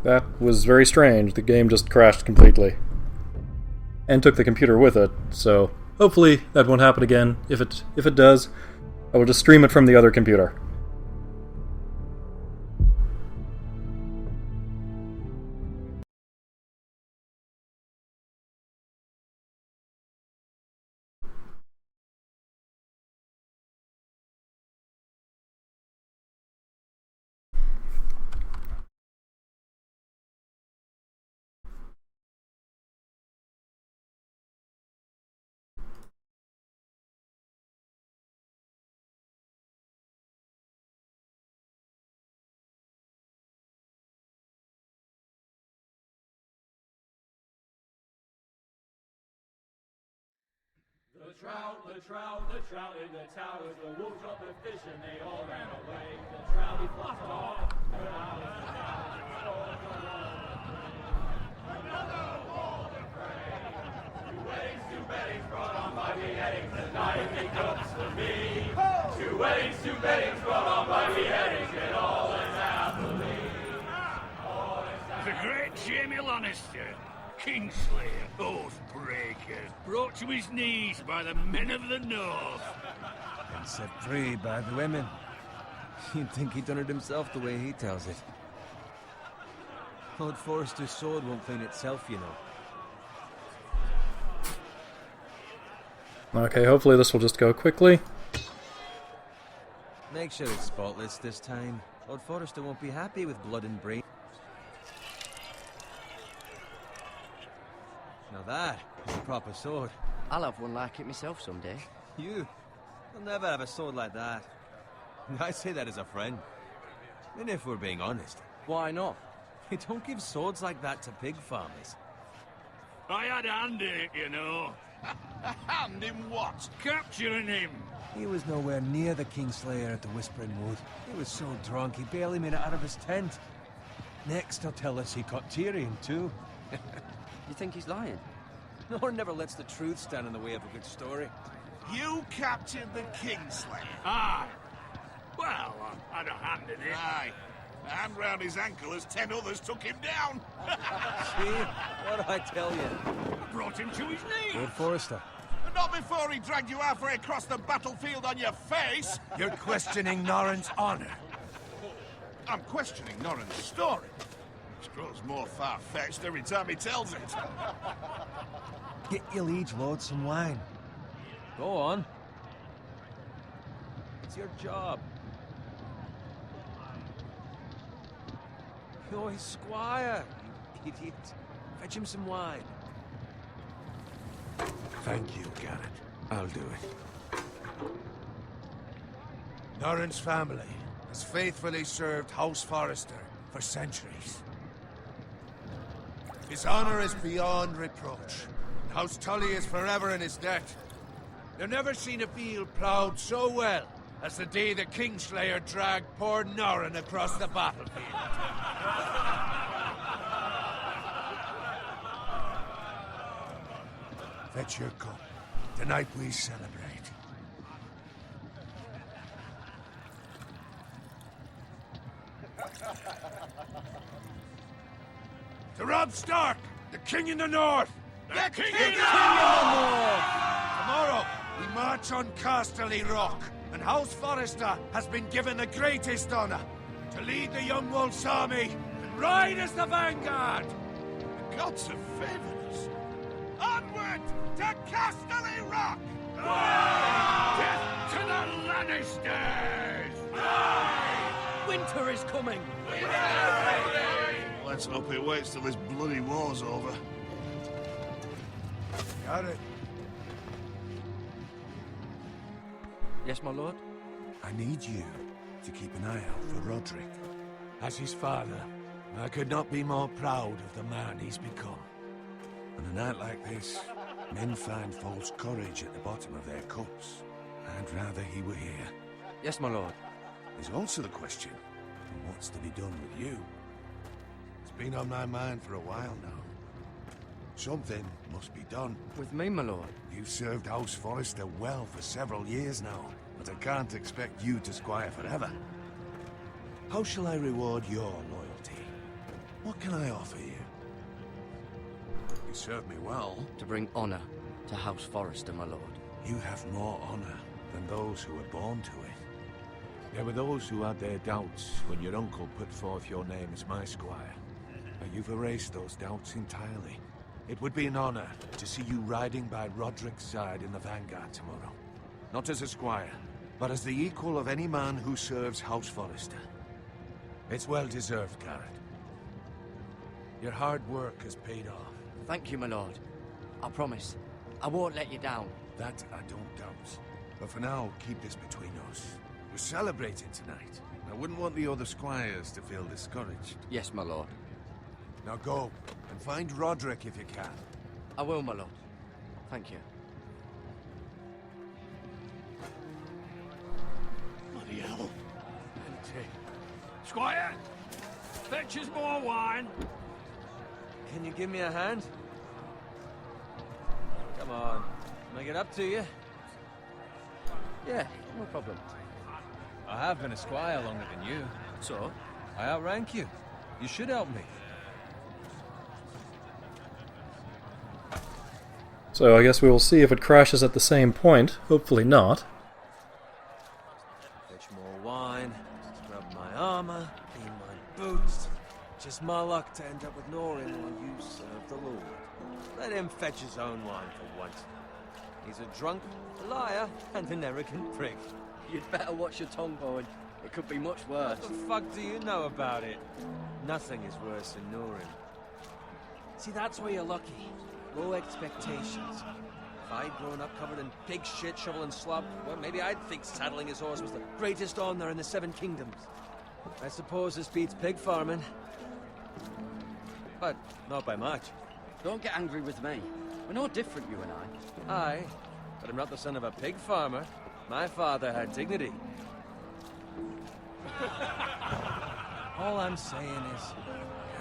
That was very strange. The game just crashed completely. And took the computer with it, so hopefully that won't happen again. If it does, I will just stream it from the other computer. The trout in the towers, the wolves dropped the fish and they all ran away. The trout he flopped off, but I was another wall to pray. Two weddings brought on by beheadings, and night he cooks for me. Two weddings brought on by beheadings, and all is happily. The great Jaime Lannister, Kingslayer, Oathbreaker, brought to his knees by the men of the North. And set free by the women. You'd think he'd done it himself the way he tells it. Lord Forrester's sword won't clean itself, you know. Okay, hopefully this will just go quickly. Make sure it's spotless this time. Lord Forrester won't be happy with blood and brain. Now that is a proper sword. I'll have one like it myself someday. You'll never have a sword like that. I say that as a friend. And if we're being honest, Why not? you don't give swords like that to pig farmers. I had a hand in it, you know. A hand in what? Capturing him. He was nowhere near the Kingslayer at the Whispering Wood. He was so drunk he barely made it out of his tent. Next he'll tell us he caught Tyrion too. You think he's lying? Nor never lets the truth stand in the way of a good story. You captured the Kingslayer. Aye. Well, I had a hand in it. Aye. A hand round his ankle as 10 others took him down. See? What did I tell you? Brought him to his knees. Lord Forrester. But not before he dragged you halfway across the battlefield on your face. You're questioning Norrin's honor. I'm questioning Norrin's story. Which grows more far-fetched every time he tells it. Get your liege lord some wine. Go on. It's your job. You're his squire, you idiot. Fetch him some wine. Thank you, Garrett. I'll do it. Norrin's family has faithfully served House Forrester for centuries. His honor is beyond reproach. House Tully is forever in his debt. They've never seen a field plowed so well as the day the Kingslayer dragged poor Norrin across the battlefield. Fetch your cup. Tonight we celebrate. To Robb Stark, the King in the North! The King in the North! Tomorrow, we march on Casterly Rock, and House Forrester has been given the greatest honor to lead the Young Wolf's army and ride as the vanguard! The gods have favored us. Onward to Casterly Rock! Death to the Lannisters! Winter is coming! Let's hope it waits till this bloody war's over. Got it. Yes, my lord? I need you to keep an eye out for Roderick. As his father, I could not be more proud of the man he's become. On a night like this, men find false courage at the bottom of their cups. I'd rather he were here. Yes, my lord. There's also the question of what's to be done with you. It's been on my mind for a while now. Something must be done. With me, my lord? You've served House Forrester well for several years now, but I can't expect you to squire forever. How shall I reward your loyalty? What can I offer you? You serve me well. To bring honor to House Forrester, my lord. You have more honor than those who were born to it. There were those who had their doubts when your uncle put forth your name as my squire. But you've erased those doubts entirely. It would be an honor to see you riding by Roderick's side in the vanguard tomorrow. Not as a squire, but as the equal of any man who serves House Forrester. It's well deserved, Garrett. Your hard work has paid off. Thank you, my lord. I promise. I won't let you down. That I don't doubt. But for now, keep this between us. We're celebrating tonight. I wouldn't want the other squires to feel discouraged. Yes, my lord. Now go, and find Roderick if you can. I will, my lord. Thank you. Bloody hell. Empty. Squire! Fetch us more wine! Can you give me a hand? Come on. Make it up to you. Yeah, no problem. I have been a squire longer than you. So? I outrank you. You should help me. So I guess we will see if it crashes at the same point. Hopefully not. Fetch more wine, scrub my armor, clean my boots. Just my luck to end up with Norin while you serve the Lord. Let him fetch his own wine for once. He's a drunk, a liar, and an arrogant prick. You'd better watch your tongue, Bowen. It could be much worse. What the fuck do you know about it? Nothing is worse than Norin. See, that's where you're lucky. Low expectations. If I'd grown up covered in pig shit, shoveling slop, well, maybe I'd think saddling his horse was the greatest honor in the Seven Kingdoms. I suppose this beats pig farming. But not by much. Don't get angry with me. We're no different, you and I. Aye, but I'm not the son of a pig farmer. My father had dignity. All I'm saying is,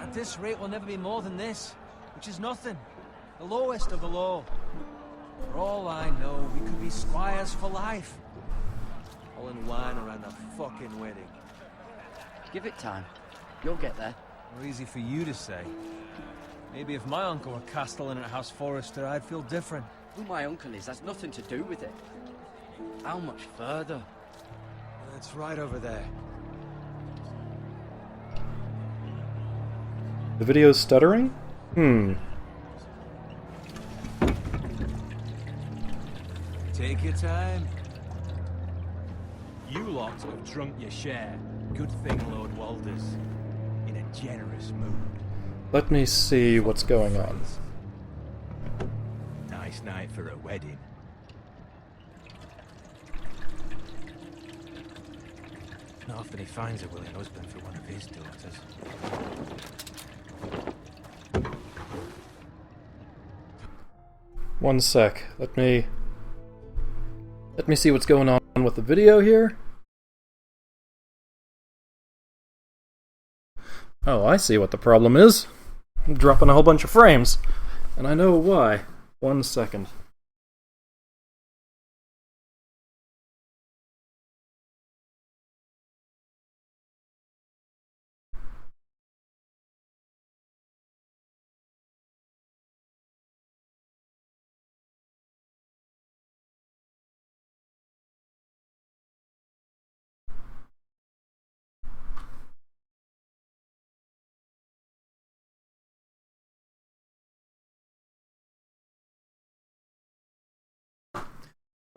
at this rate we'll never be more than this, which is nothing. The lowest of the low. For all I know, we could be squires for life. All in wine around a fucking wedding. Give it time. You'll get there. More easy for you to say. Maybe if my uncle were castellan at House Forrester, I'd feel different. Who my uncle is has nothing to do with it. How much further? It's right over there. The video's stuttering? Take your time. You lot have drunk your share. Good thing Lord Walder's in a generous mood. Let me see what's going on. Nice night for a wedding. Not often he finds a willing husband for one of his daughters. One sec. Let me see what's going on with the video here. Oh, I see what the problem is. I'm dropping a whole bunch of frames. And I know why. 1 second.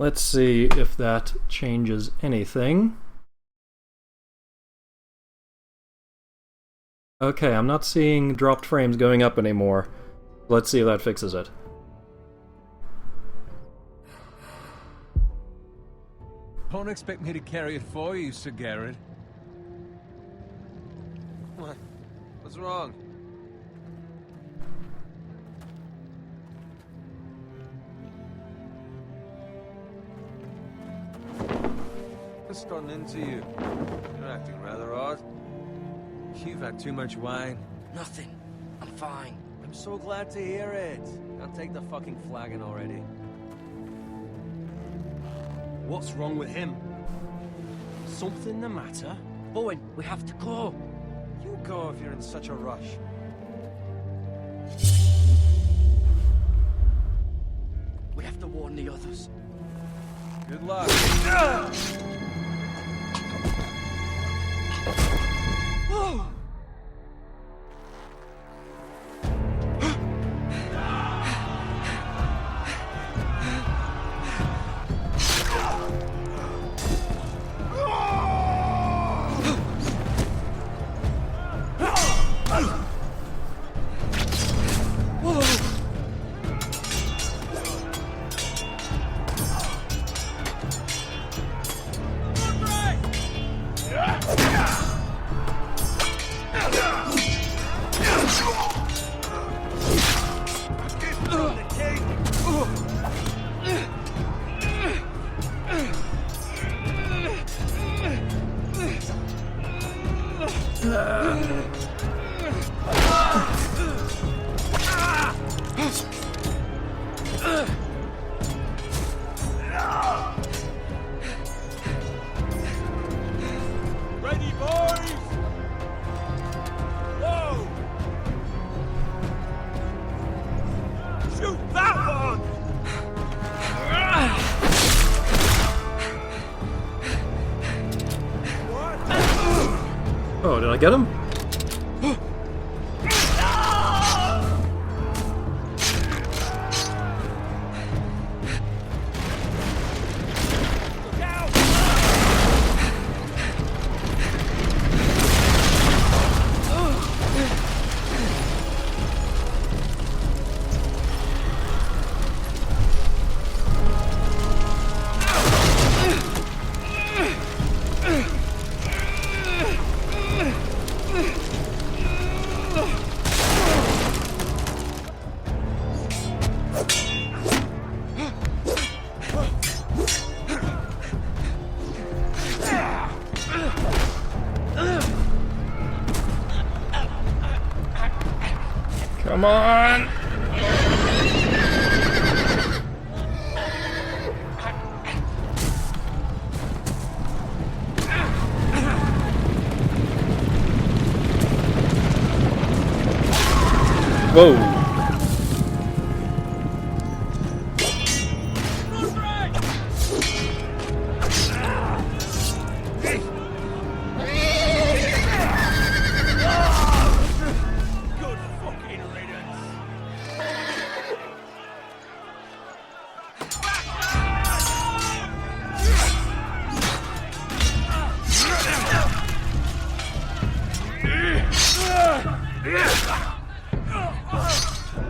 Let's see if that changes anything. Okay, I'm not seeing dropped frames going up anymore. Let's see if that fixes it. Don't expect me to carry it for you, Sir Garrett. What? What's wrong? What's gotten into you? You're acting rather odd. You've had too much wine. Nothing. I'm fine. I'm so glad to hear it. Now take the fucking flagon already. What's wrong with him? Something the matter? Bowen, we have to go. You go if you're in such a rush. We have to warn the others. Good luck. Ready, boys? Whoa! Shoot that one! Oh, did I get him? Come on! Whoa! Good fucking riddance.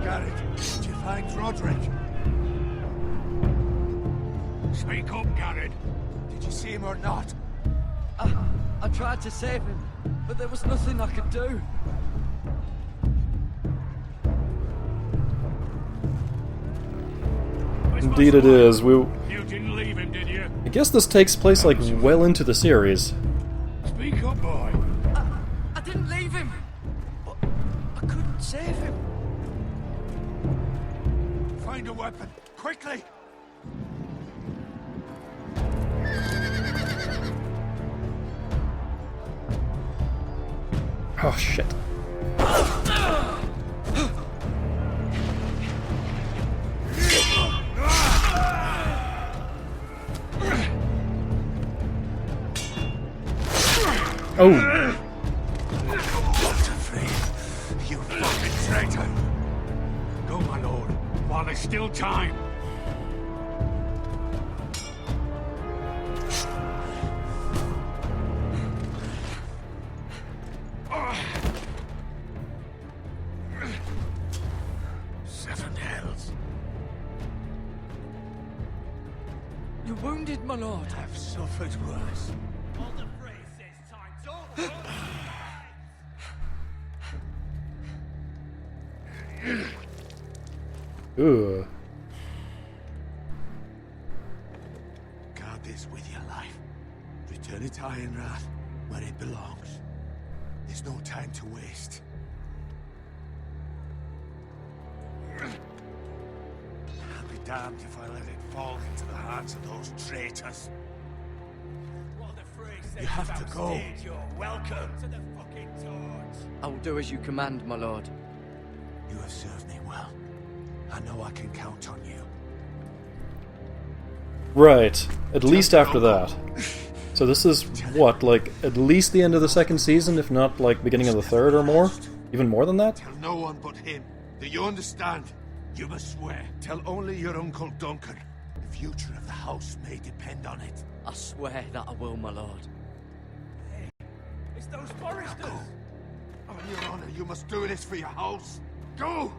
Garrett, did you find Roderick? Speak up, Garrett. Did you see him or not? I tried to save him, but there was nothing I could do. Indeed it is. You didn't leave him, did you? I guess this takes place like well into the series. Speak up, boy. I didn't leave him, but I couldn't save him. Find a weapon, quickly! Oh shit. Oh. Not afraid, you fucking traitor! Go, my lord, while there's still time. Seven hells. You're wounded, my lord. I've suffered worse. Ugh. Guard this with your life. Return it to Ironrath, where it belongs. There's no time to waste. I'll be damned if I let it fall into the hands of those traitors. You have to go. You're welcome to the fucking torch. I will do as you command, my lord. You have served me well. I know I can count on you. Right. At least after that. So this is, what, like, at least the end of the second season, if not, like, beginning of the third or more? Even more than that? Tell no one but him. Do you understand? You must swear. Tell only your Uncle Duncan. The future of the house may depend on it. I swear that I will, my lord. It's those foresters! On your honor, you must do this for your house. Go!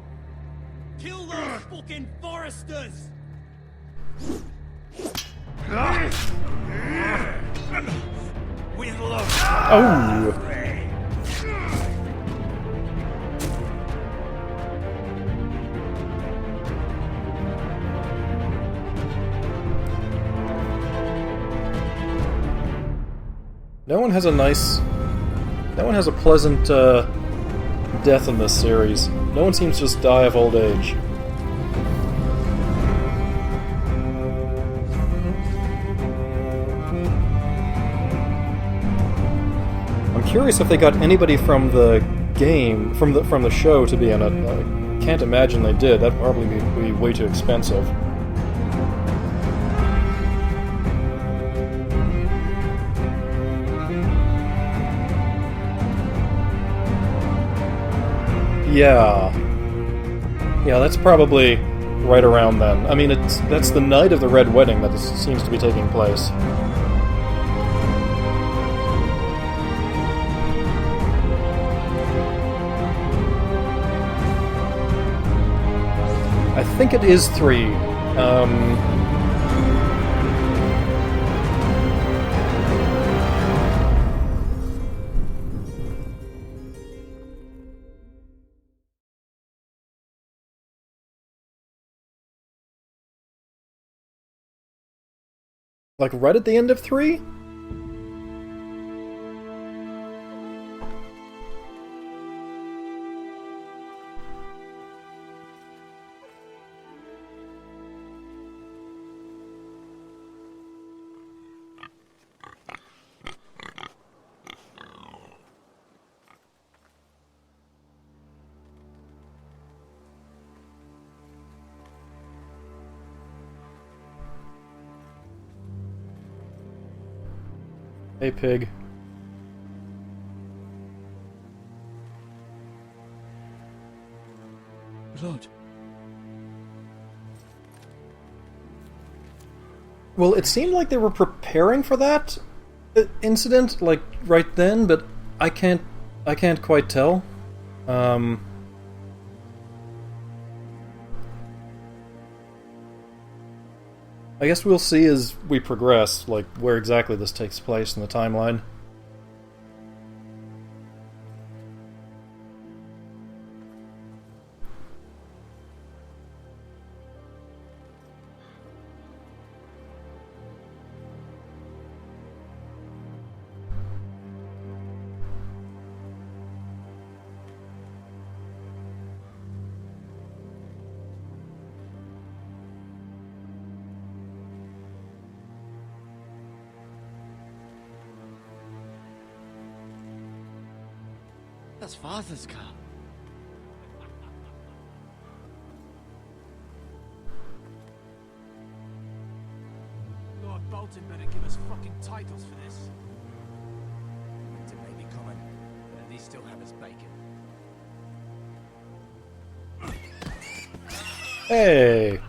Kill those fucking foresters! With love. Oh! No one has a nice... No one has a pleasant, death in this series. No one seems to just die of old age. I'm curious if they got anybody from the game, from the show to be in it. I can't imagine they did. That'd probably be way too expensive. Yeah. Yeah, that's probably right around then. I mean, that's the night of the Red Wedding that seems to be taking place. I think it is 3. Like right at the end of 3? Hey, pig. Lord. Well, it seemed like they were preparing for that incident, like, right then, but I can't quite tell. I guess we'll see as we progress, like, where exactly this takes place in the timeline. That's Father's car. Lord Bolton better give us fucking titles for this. Winter may be coming, but at least still have his bacon. Hey!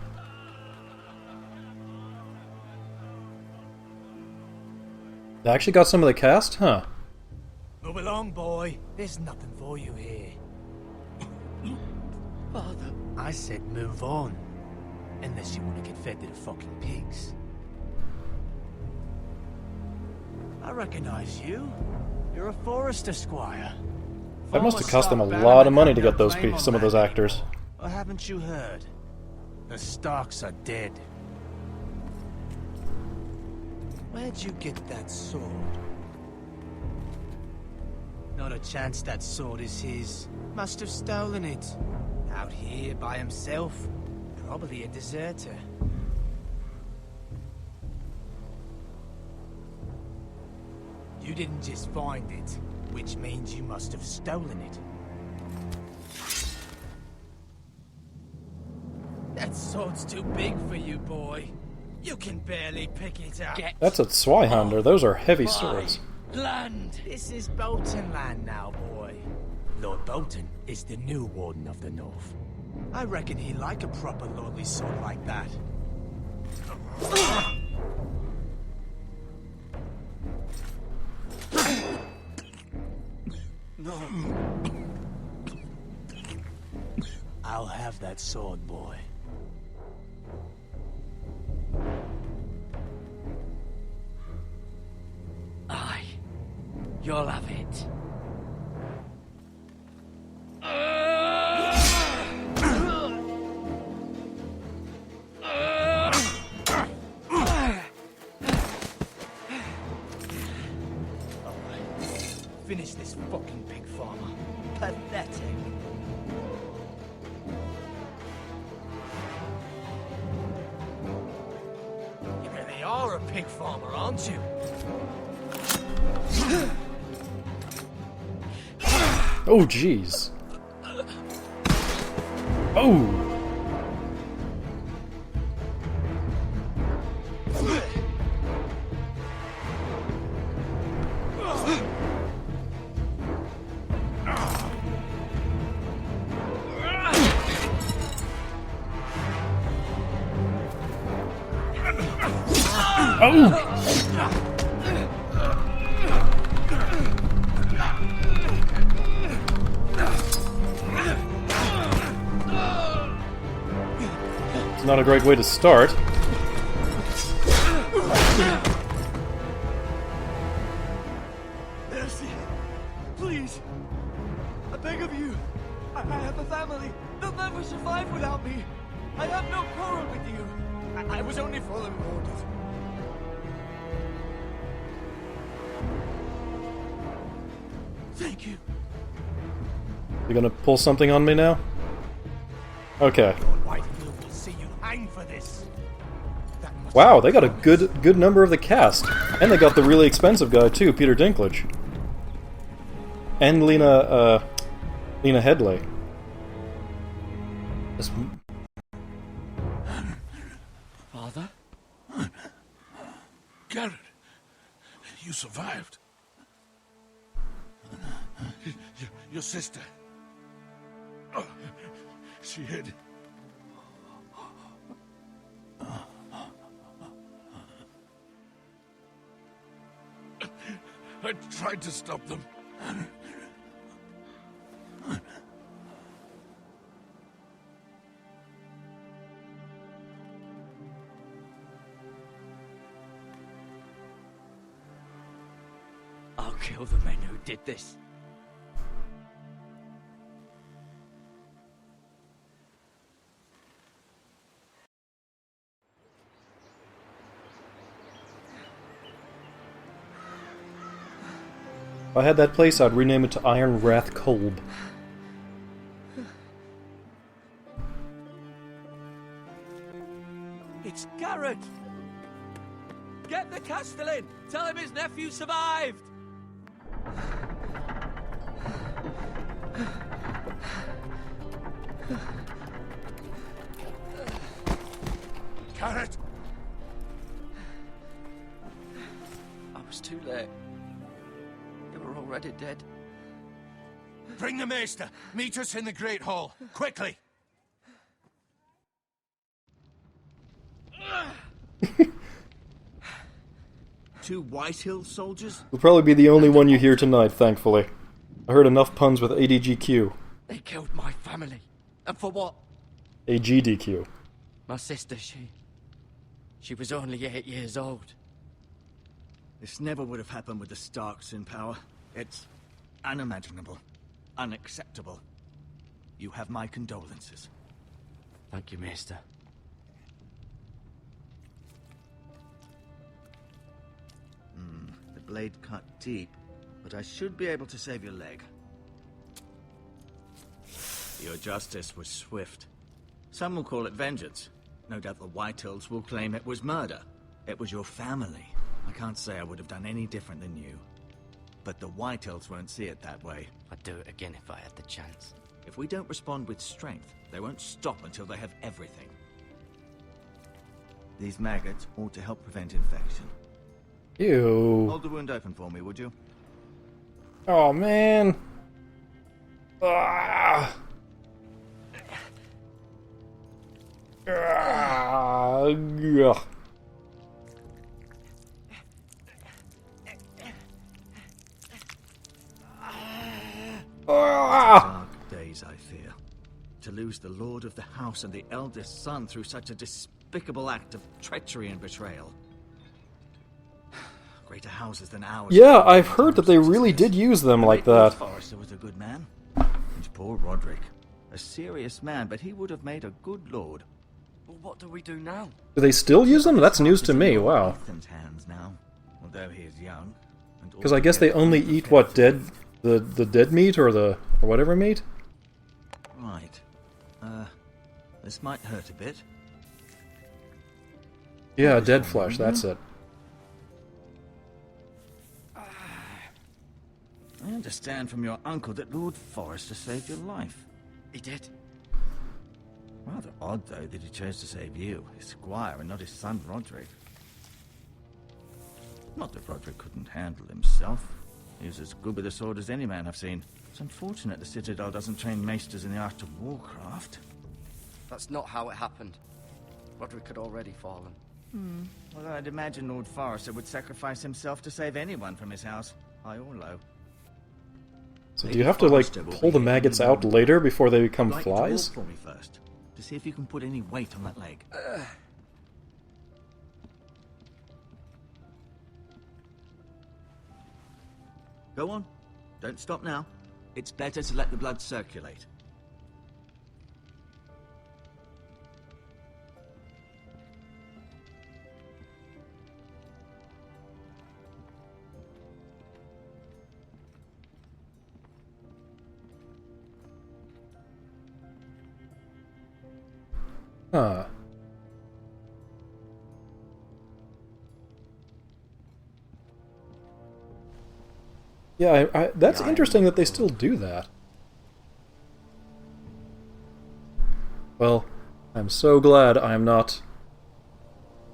They actually got some of the cast? Huh. Move along, boy. There's nothing for you here. Father. I said move on. Unless you want to get fed to the fucking pigs. I recognize you. You're a Forrester squire. That must have cost them a lot of money to get those some of those actors. Or haven't you heard? The Starks are dead. Where'd you get that sword? Not a chance that sword is his. Must have stolen it. Out here by himself. Probably a deserter. You didn't just find it, which means you must have stolen it. That sword's too big for you, boy. You can barely pick it up. Get That's a Zweihander. Those are heavy swords. land. This is Bolton land now, boy. Lord Bolton is the new Warden of the North. I reckon he'd like a proper lordly sword like that. No. I'll have that sword, boy. Aye. You'll have it. Finish this fucking pig farmer. Pathetic. You really are a pig farmer, aren't you? Oh, jeez. Oh! Oh! It's not a great way to start. Mercy, please. I beg of you. I have a family. They'll never survive without me. I have no quarrel with you. I was only following orders. Thank you. You gonna pull something on me now? Okay. Lord Whitefield will see you hang for this. That must Wow, they got a good number of the cast. And they got the really expensive guy too, Peter Dinklage. And Lena Headley. This- Father? Garrett, you survived. Your sister. Oh, she hid. I tried to stop them. I'll kill the men who did this. If I had that place, I'd rename it to Iron Wrath Kolb. It's Garrett! Get the Castellan! Tell him his nephew survived! Garrett! I was too late. They were already dead. Bring the Maester! Meet us in the Great Hall! Quickly! Two Whitehill soldiers? Will probably be the only one you hear tonight, thankfully. I heard enough puns with ADGQ. They killed my family. And for what? AGDQ. My sister, she was only 8 years old. This never would have happened with the Starks in power. It's unimaginable. Unacceptable. You have my condolences. Thank you, Maester. The blade cut deep, but I should be able to save your leg. Your justice was swift. Some will call it vengeance. No doubt the Whitehills will claim it was murder. It was your family. I can't say I would have done any different than you. But the Whitehills won't see it that way. I'd do it again if I had the chance. If we don't respond with strength, they won't stop until they have everything. These maggots ought to help prevent infection. Ew. Hold the wound open for me, would you? Oh, man. Ah. Ah. Ugh. Ah. Dark days, I fear. To lose the lord of the house and the eldest son through such a despicable act of treachery and betrayal. Greater houses than ours. Yeah, I've heard that they really did use them like Lord that. Forrester was a good man. And poor Roderick. A serious man, but he would have made a good lord. Well, what do we do now? Do they still use them? That's news to me, wow. Ethan's hands now, although he is young. Because I guess they only eat, what, dead... The dead meat, or whatever meat? Right. This might hurt a bit. Yeah, dead flesh, that's it. I understand from your uncle that Lord Forrester saved your life. He did. Rather odd, though, that he chose to save you, his squire, and not his son Roderick. Not that Roderick couldn't handle himself. He was as good with a sword as any man I've seen. It's unfortunate the Citadel doesn't train maesters in the art of warcraft. That's not how it happened. Roderick had already fallen. Although I'd imagine Lord Forrester would sacrifice himself to save anyone from his house, high or low. So do you have to, like, pull the maggots out later before they become Like you to flies? walk for me first, to see if you can put any weight on that leg. Go on. Don't stop now. It's better to let the blood circulate. Huh. Yeah, that's interesting that they still do that. Well, I'm so glad I'm not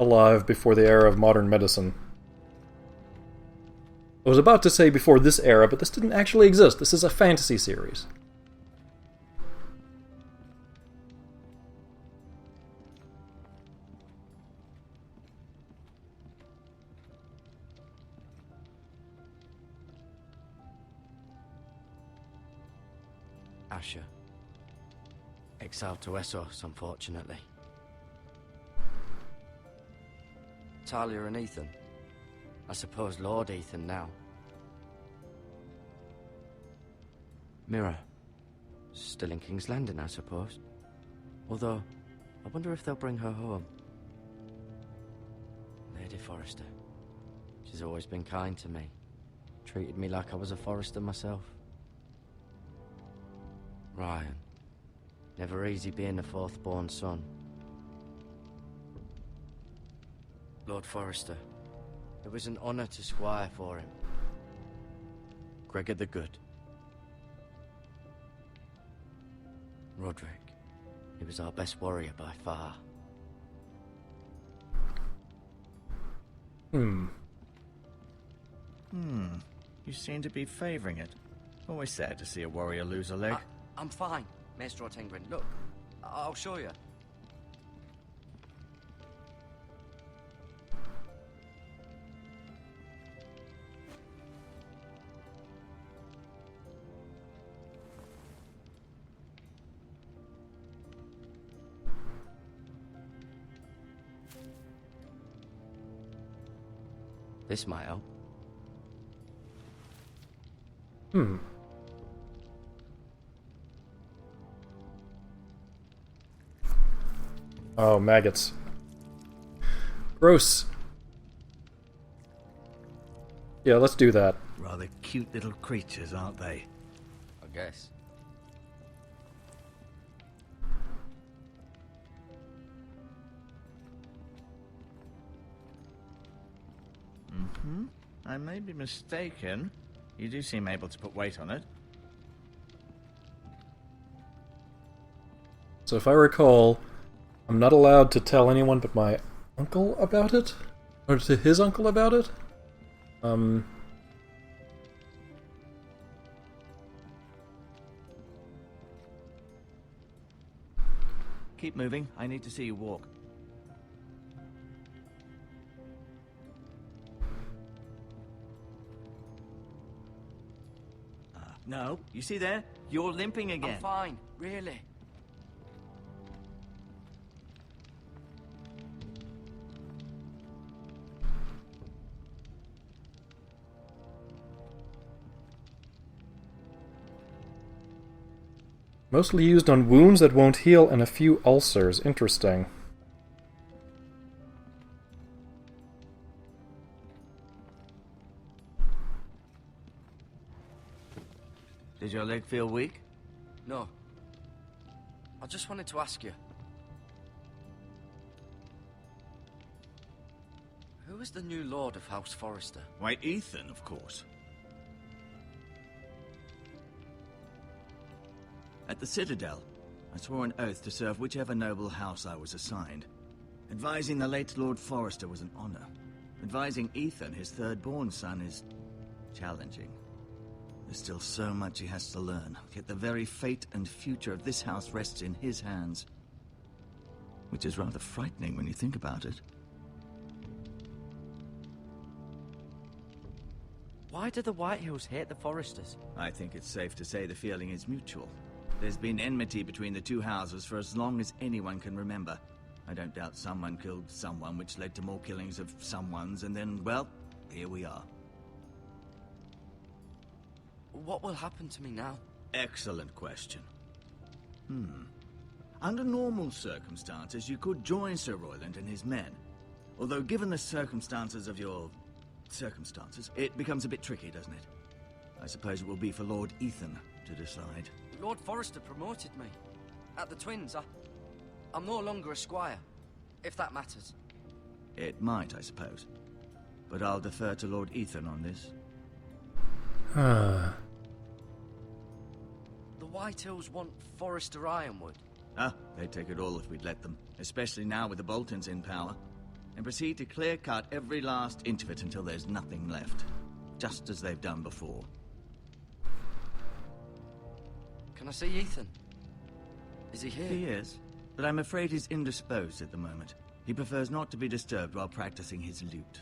alive before the era of modern medicine. I was about to say before this era, but this didn't actually exist. This is a fantasy series. Asher. Exiled to Essos, unfortunately. Talia and Ethan. I suppose Lord Ethan now. Mira. Still in King's Landing, I suppose. Although, I wonder if they'll bring her home. Lady Forrester. She's always been kind to me. Treated me like I was a Forrester myself. Ryan. Never easy being the fourth-born son. Lord Forrester. It was an honor to squire for him. Gregor the Good. Roderick. He was our best warrior by far. You seem to be favoring it. Always sad to see a warrior lose a leg. I'm fine, Maester Ortengrin. Look, I'll show you. This might help. Oh, maggots. Gross. Yeah, let's do that. Rather cute little creatures, aren't they? I guess. I may be mistaken. You do seem able to put weight on it. So if I recall, I'm not allowed to tell anyone but my uncle about it? Or to his uncle about it? Keep moving. I need to see you walk. No, you see there? You're limping again. I'm fine, really. Mostly used on wounds that won't heal and a few ulcers. Interesting. Did your leg feel weak? No. I just wanted to ask you. Who is the new Lord of House Forrester? Why, Ethan, of course. At the Citadel, I swore an oath to serve whichever noble house I was assigned. Advising the late Lord Forrester was an honor. Advising Ethan, his third-born son, is challenging. There's still so much he has to learn, yet the very fate and future of this house rests in his hands. Which is rather frightening when you think about it. Why do the Whitehills hate the Forresters? I think it's safe to say the feeling is mutual. There's been enmity between the two houses for as long as anyone can remember. I don't doubt someone killed someone, which led to more killings of someones, and then, well, here we are. What will happen to me now? Excellent question. Under normal circumstances, you could join Sir Royland and his men. Although, given the circumstances of your circumstances, it becomes a bit tricky, doesn't it? I suppose it will be for Lord Ethan to decide. Lord Forrester promoted me. At the Twins, I'm no longer a squire, if that matters. It might, I suppose. But I'll defer to Lord Ethan on this. The Whitehills want Forrester Ironwood. They'd take it all if we'd let them. Especially now with the Boltons in power. And proceed to clear-cut every last inch of it until there's nothing left. Just as they've done before. Can I see Ethan? Is he here? He is, but I'm afraid he's indisposed at the moment. He prefers not to be disturbed while practicing his lute.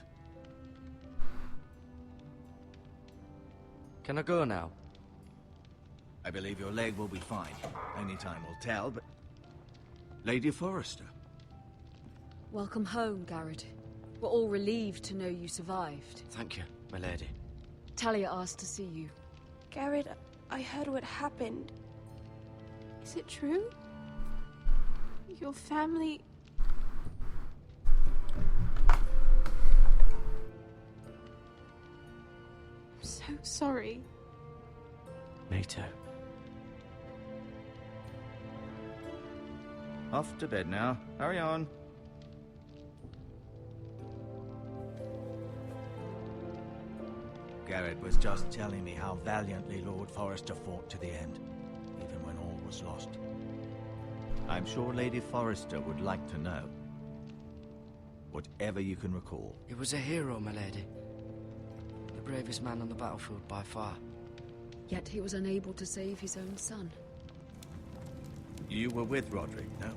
Can I go now? I believe your leg will be fine. Only time will tell, but... Lady Forrester. Welcome home, Garrett. We're all relieved to know you survived. Thank you, my lady. Talia asked to see you. Garrett, I heard what happened. Is it true? Your family... I'm so sorry. Me too. Off to bed now. Hurry on. Garrett was just telling me how valiantly Lord Forrester fought to the end, even when all was lost. I'm sure Lady Forrester would like to know. Whatever you can recall. He was a hero, my lady. The bravest man on the battlefield by far. Yet he was unable to save his own son. You were with Roderick, no?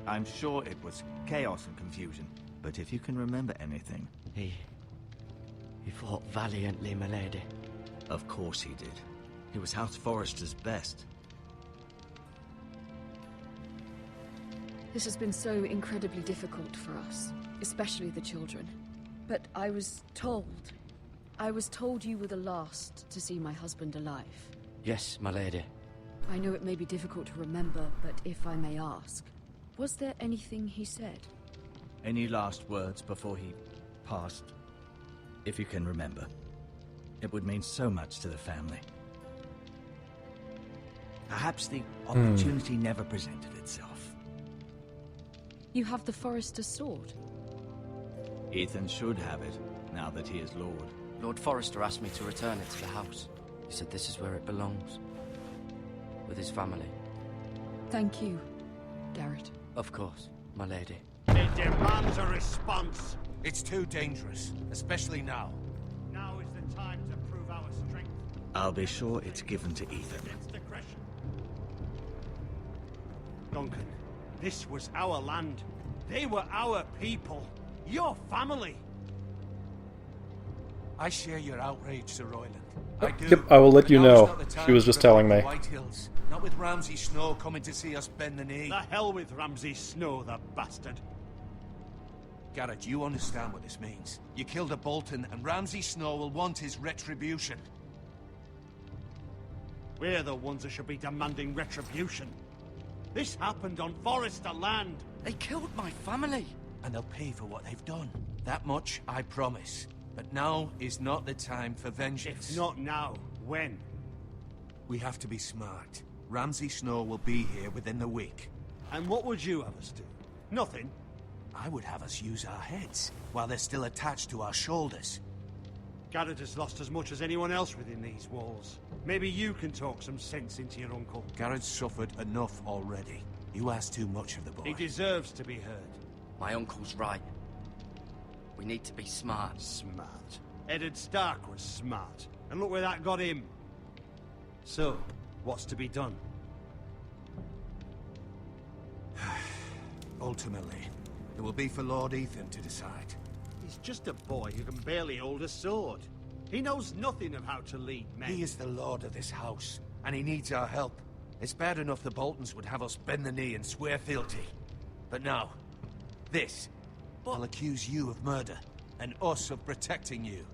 I'm sure it was chaos and confusion, but if you can remember anything... He fought valiantly, my lady. Of course he did. He was House Forrester's best. This has been so incredibly difficult for us, especially the children. But I was told you were the last to see my husband alive. Yes, my lady. I know it may be difficult to remember, but if I may ask, was there anything he said? Any last words before he passed? If you can remember. It would mean so much to the family. Perhaps the opportunity never presented itself. You have the Forrester's sword? Ethan should have it, now that he is Lord. Lord Forrester asked me to return it to the house. He said this is where it belongs. With his family. Thank you, Garrett. Of course, my lady. In demands a response. It's too dangerous, especially now. Now is the time to prove our strength. I'll be sure it's given to Ethan. Against aggression. Duncan, this was our land. They were our people. Your family. I share your outrage, Sir Royland. I do. Yep, I will let But you now is know. not the time She was to just protect telling the me. White Hills. Not with Ramsay Snow coming to see us bend the knee. The hell with Ramsay Snow, the bastard. Garrett, you understand what this means. You killed a Bolton, and Ramsay Snow will want his retribution. We're the ones that should be demanding retribution. This happened on Forrester land. They killed my family. And they'll pay for what they've done. That much, I promise. But now is not the time for vengeance. If not now, when? We have to be smart. Ramsay Snow will be here within the week. And what would you have us do? Nothing. I would have us use our heads, while they're still attached to our shoulders. Garrett has lost as much as anyone else within these walls. Maybe you can talk some sense into your uncle. Garrett's suffered enough already. You ask too much of the boy. He deserves to be heard. My uncle's right. We need to be smart. Smart. Eddard Stark was smart. And look where that got him. So, what's to be done? Ultimately, it will be for Lord Ethan to decide. He's just a boy who can barely hold a sword. He knows nothing of how to lead men. He is the lord of this house, and he needs our help. It's bad enough the Boltons would have us bend the knee and swear fealty. But now, this will accuse you of murder, and us of protecting you.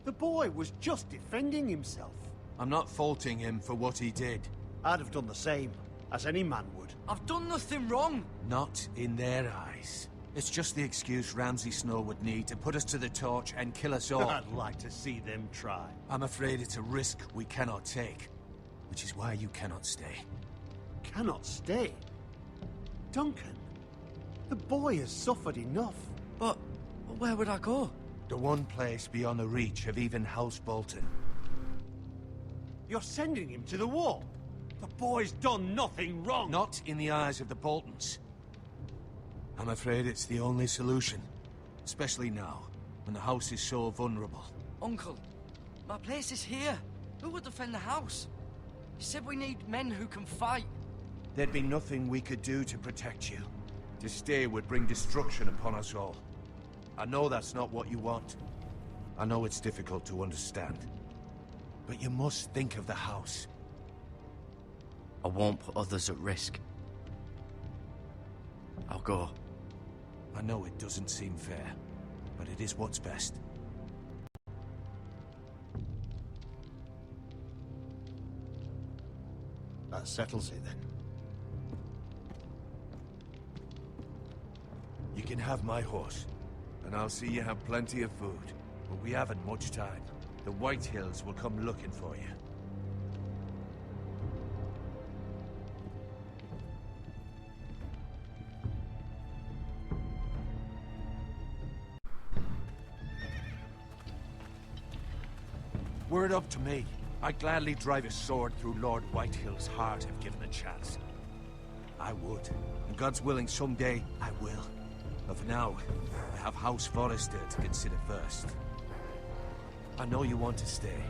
The boy was just defending himself. I'm not faulting him for what he did. I'd have done the same, as any man would. I've done nothing wrong. Not in their eyes. It's just the excuse Ramsay Snow would need to put us to the torch and kill us all. I'd like to see them try. I'm afraid it's a risk we cannot take, which is why you cannot stay. Cannot stay? Duncan, the boy has suffered enough. But where would I go? The one place beyond the reach of even House Bolton. You're sending him to the wall. The boy's done nothing wrong. Not in the eyes of the Boltons. I'm afraid it's the only solution. Especially now, when the house is so vulnerable. Uncle, my place is here. Who would defend the house? You said we need men who can fight. There'd be nothing we could do to protect you. To stay would bring destruction upon us all. I know that's not what you want. I know it's difficult to understand. But you must think of the house. I won't put others at risk. I'll go. I know it doesn't seem fair, but it is what's best. That settles it then. You can have my horse, and I'll see you have plenty of food. But we haven't much time. The White Hills will come looking for you. Word up to me. I'd gladly drive a sword through Lord Whitehill's heart if given a chance. I would. And God's willing, someday I will. But for now, I have House Forrester to consider first. I know you want to stay,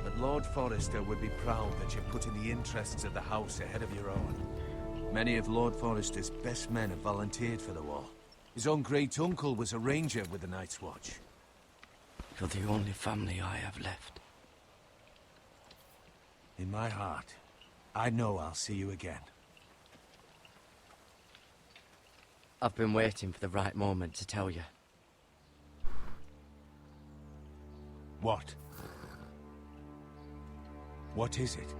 but Lord Forrester would be proud that you're putting the interests of the house ahead of your own. Many of Lord Forrester's best men have volunteered for the war. His own great-uncle was a ranger with the Night's Watch. You're the only family I have left. In my heart, I know I'll see you again. I've been waiting for the right moment to tell you. What? What is it?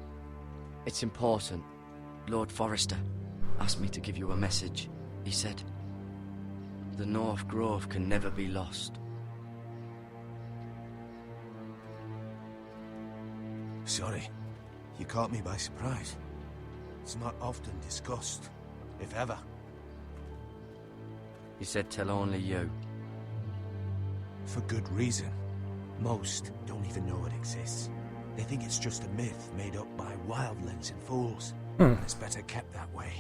It's important. Lord Forrester asked me to give you a message. He said, the North Grove can never be lost. Sorry. You caught me by surprise. It's not often discussed, if ever. He said tell only you. For good reason. Most don't even know it exists. They think it's just a myth made up by wildlings and fools. And it's better kept that way.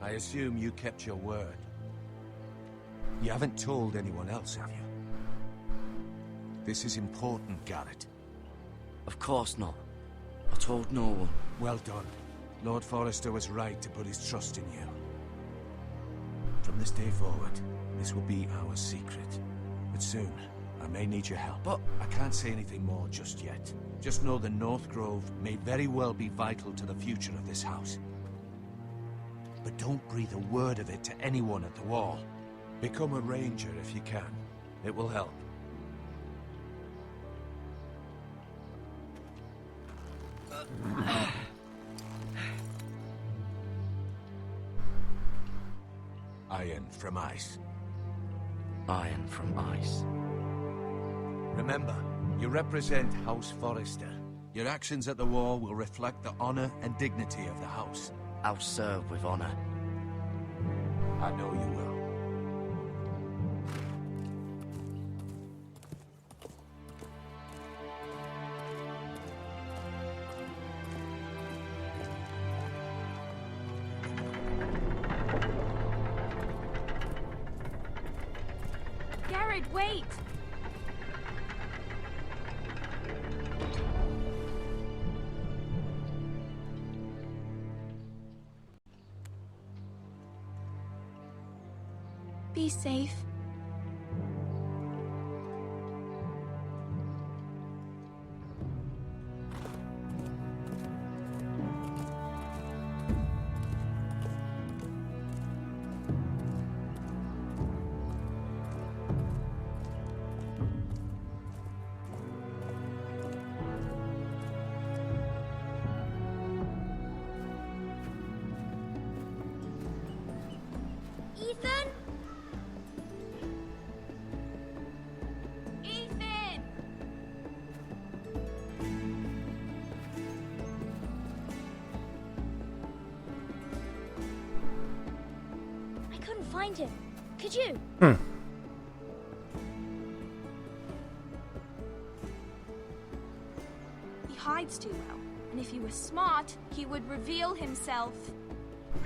I assume you kept your word. You haven't told anyone else, have you? This is important, Garrett. Of course not. I told no one. Well done. Lord Forrester was right to put his trust in you. From this day forward, this will be our secret. But soon, I may need your help. But I can't say anything more just yet. Just know the North Grove may very well be vital to the future of this house. But don't breathe a word of it to anyone at the Wall. Become a ranger if you can. It will help. Iron from ice. Iron from ice. Remember, you represent House Forrester. Your actions at the Wall will reflect the honor and dignity of the house. I'll serve with honor. I know you will. Garrett, wait! Be safe. Ethan? Ethan! I couldn't find him. Could you? He hides too well, and if he were smart, he would reveal himself.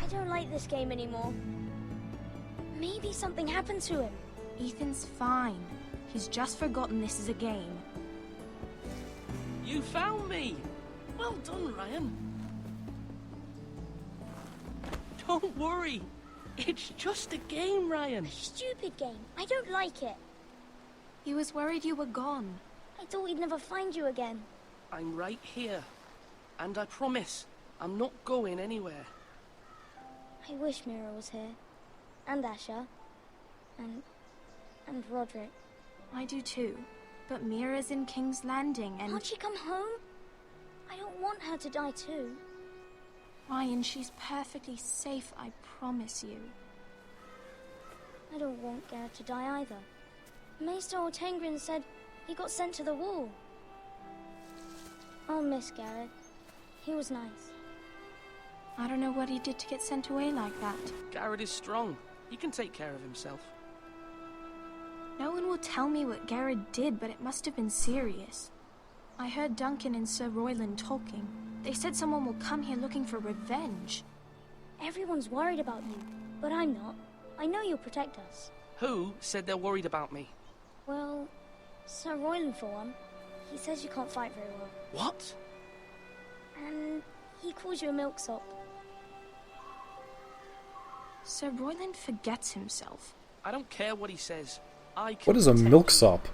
I don't like this game anymore. Maybe something happened to him. Ethan's fine. He's just forgotten this is a game. You found me! Well done, Ryan. Don't worry. It's just a game, Ryan. A stupid game. I don't like it. He was worried you were gone. I thought we'd never find you again. I'm right here. And I promise, I'm not going anywhere. I wish Mira was here. And Asher. And Roderick. I do too. But Mira's in King's Landing and... Can't she come home? I don't want her to die too. Ryan, she's perfectly safe, I promise you. I don't want Garrett to die either. Maester Ortengrin said he got sent to the Wall. I'll miss Garrett. He was nice. I don't know what he did to get sent away like that. Garrett is strong. He can take care of himself. No one will tell me what Garrett did, but it must have been serious. I heard Duncan and Sir Royland talking. They said someone will come here looking for revenge. Everyone's worried about you, but I'm not. I know you'll protect us. Who said they're worried about me? Well, Sir Royland for one. He says you can't fight very well. What? And he calls you a milksop. Sir Royland forgets himself. I don't care what he says. I can What is a protect milksop?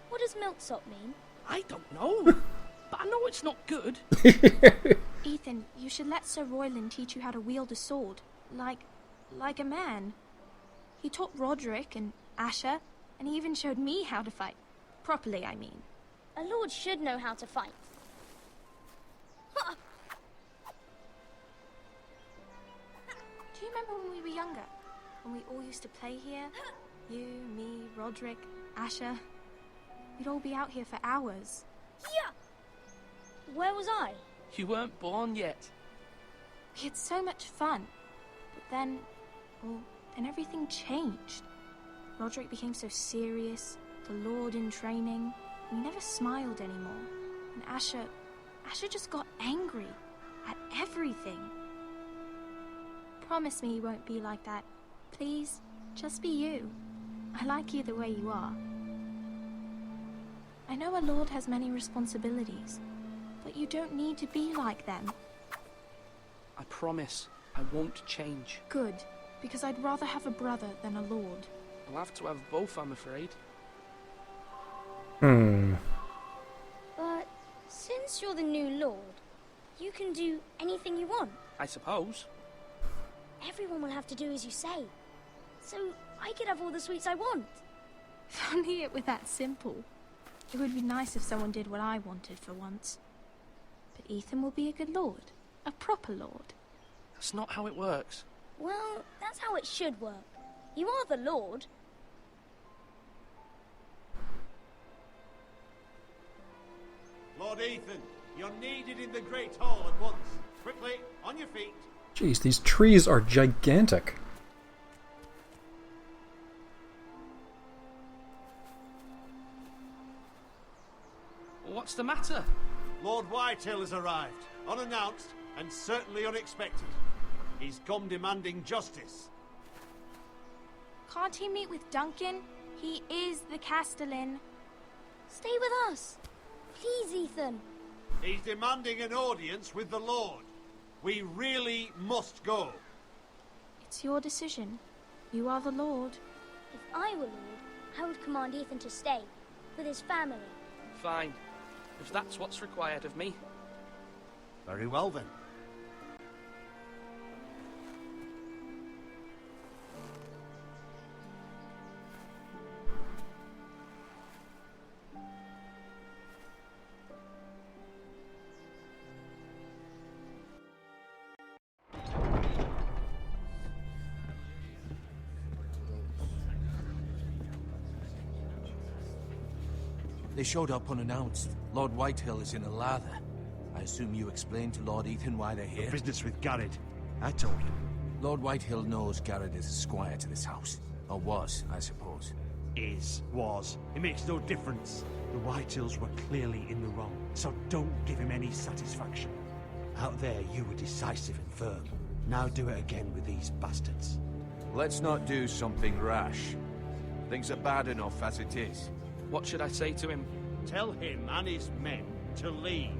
What does milksop mean? I don't know. But I know it's not good. Ethan, you should let Sir Royland teach you how to wield a sword. Like a man. He taught Roderick and Asher, and he even showed me how to fight. Properly, I mean. A lord should know how to fight. Do you remember when we were younger? When we all used to play here? You, me, Roderick, Asher. We'd all be out here for hours. Yeah! Where was I? You weren't born yet. We had so much fun. But then, well, then everything changed. Roderick became so serious, the Lord in training. We never smiled anymore. And Asher just got angry at everything. Promise me you won't be like that. Please, Just be you. I like you the way you are. I know a lord has many responsibilities, but you don't need to be like them. I promise I won't change. Good, because I'd rather have a brother than a lord. I'll have to have both, I'm afraid. But since you're the new lord, you can do anything you want. I suppose. Everyone will have to do as you say. So I could have all the sweets I want. If only it were that simple. It would be nice if someone did what I wanted for once. But Ethan will be a good lord. A proper lord. That's not how it works. Well, that's how it should work. You are the lord. Lord Ethan, you're needed in the Great Hall at once. Quickly, on your feet. Jeez, these trees are gigantic. What's the matter? Lord Whitehill has arrived, unannounced and certainly unexpected. He's come demanding justice. Can't he meet with Duncan? He is the Castellan. Stay with us. Please, Ethan. He's demanding an audience with the Lord. We really must go. It's your decision. You are the lord. If I were lord, I would command Ethan to stay with his family. Fine. If that's what's required of me. Very well then. They showed up unannounced. Lord Whitehill is in a lather. I assume you explained to Lord Ethan why they're here? Business with Garrett. I told him. Lord Whitehill knows Garrett is a squire to this house. Or was, I suppose. Was. It makes no difference. The Whitehills were clearly in the wrong, so don't give him any satisfaction. Out there, you were decisive and firm. Now do it again with these bastards. Let's not do something rash. Things are bad enough as it is. What should I say to him? Tell him and his men to leave.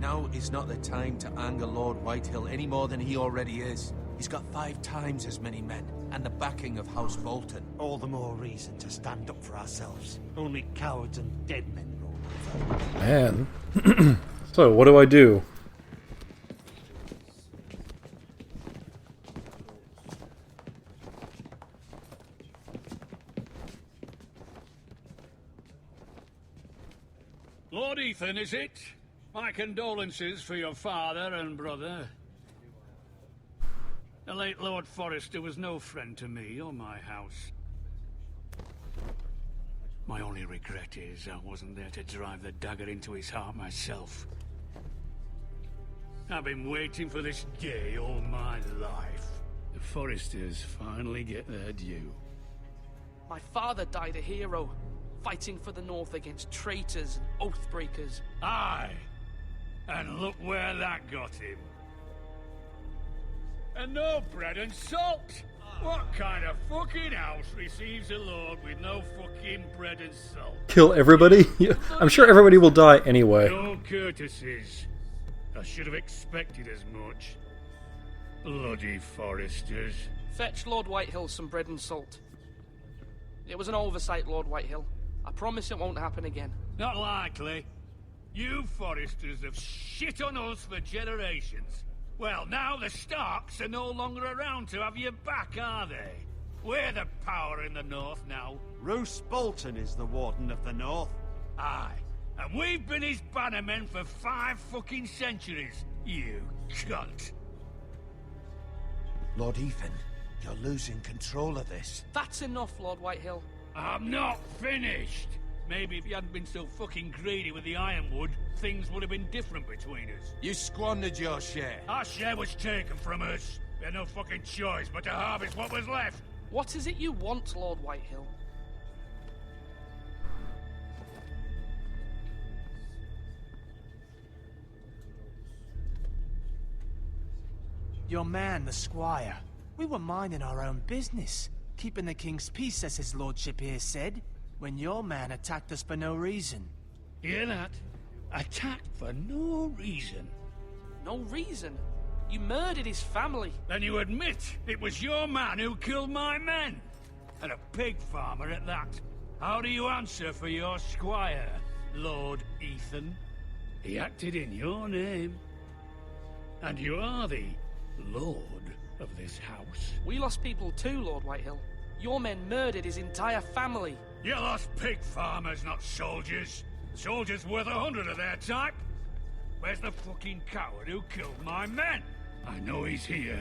Now is not the time to anger Lord Whitehill any more than he already is. He's got 5 times as many men, and the backing of House Bolton. All the more reason to stand up for ourselves. Only cowards and dead men roll over. Man. So, what do I do? Lord Ethan, is it? My condolences for your father and brother. The late Lord Forrester was no friend to me or my house. My only regret is I wasn't there to drive the dagger into his heart myself. I've been waiting for this day all my life. The Forresters finally get their due. My father died a hero, fighting for the North against traitors and oathbreakers. Aye, and look where that got him. And no bread and salt! What kind of fucking house receives a lord with no fucking bread and salt? Kill everybody? I'm sure everybody will die anyway. No courtesies. I should have expected as much. Bloody Forresters. Fetch Lord Whitehill some bread and salt. It was an oversight, Lord Whitehill. I promise it won't happen again. Not likely. You Forresters have shit on us for generations. Well, now the Starks are no longer around to have your back, are they? We're the power in the North now. Roose Bolton is the Warden of the North. Aye. And we've been his bannermen for 5 fucking centuries. You cunt. Lord Ethan, you're losing control of this. That's enough, Lord Whitehill. I'm not finished. Maybe if you hadn't been so fucking greedy with the ironwood, things would have been different between us. You squandered your share. Our share was taken from us. We had no fucking choice but to harvest what was left. What is it you want, Lord Whitehill? Your man, the squire. We were minding our own business. Keeping the king's peace, as his lordship here said, when your man attacked us for no reason. Hear that? Attacked for no reason. No reason? You murdered his family. Then you admit it was your man who killed my men? And a pig farmer at that. How do you answer for your squire, Lord Ethan? He acted in your name. And you are the lord of this house. We lost people too, Lord Whitehill. Your men murdered his entire family. You lost pig farmers, not soldiers. Soldiers worth 100 of their type. Where's the fucking coward who killed my men? I know he's here.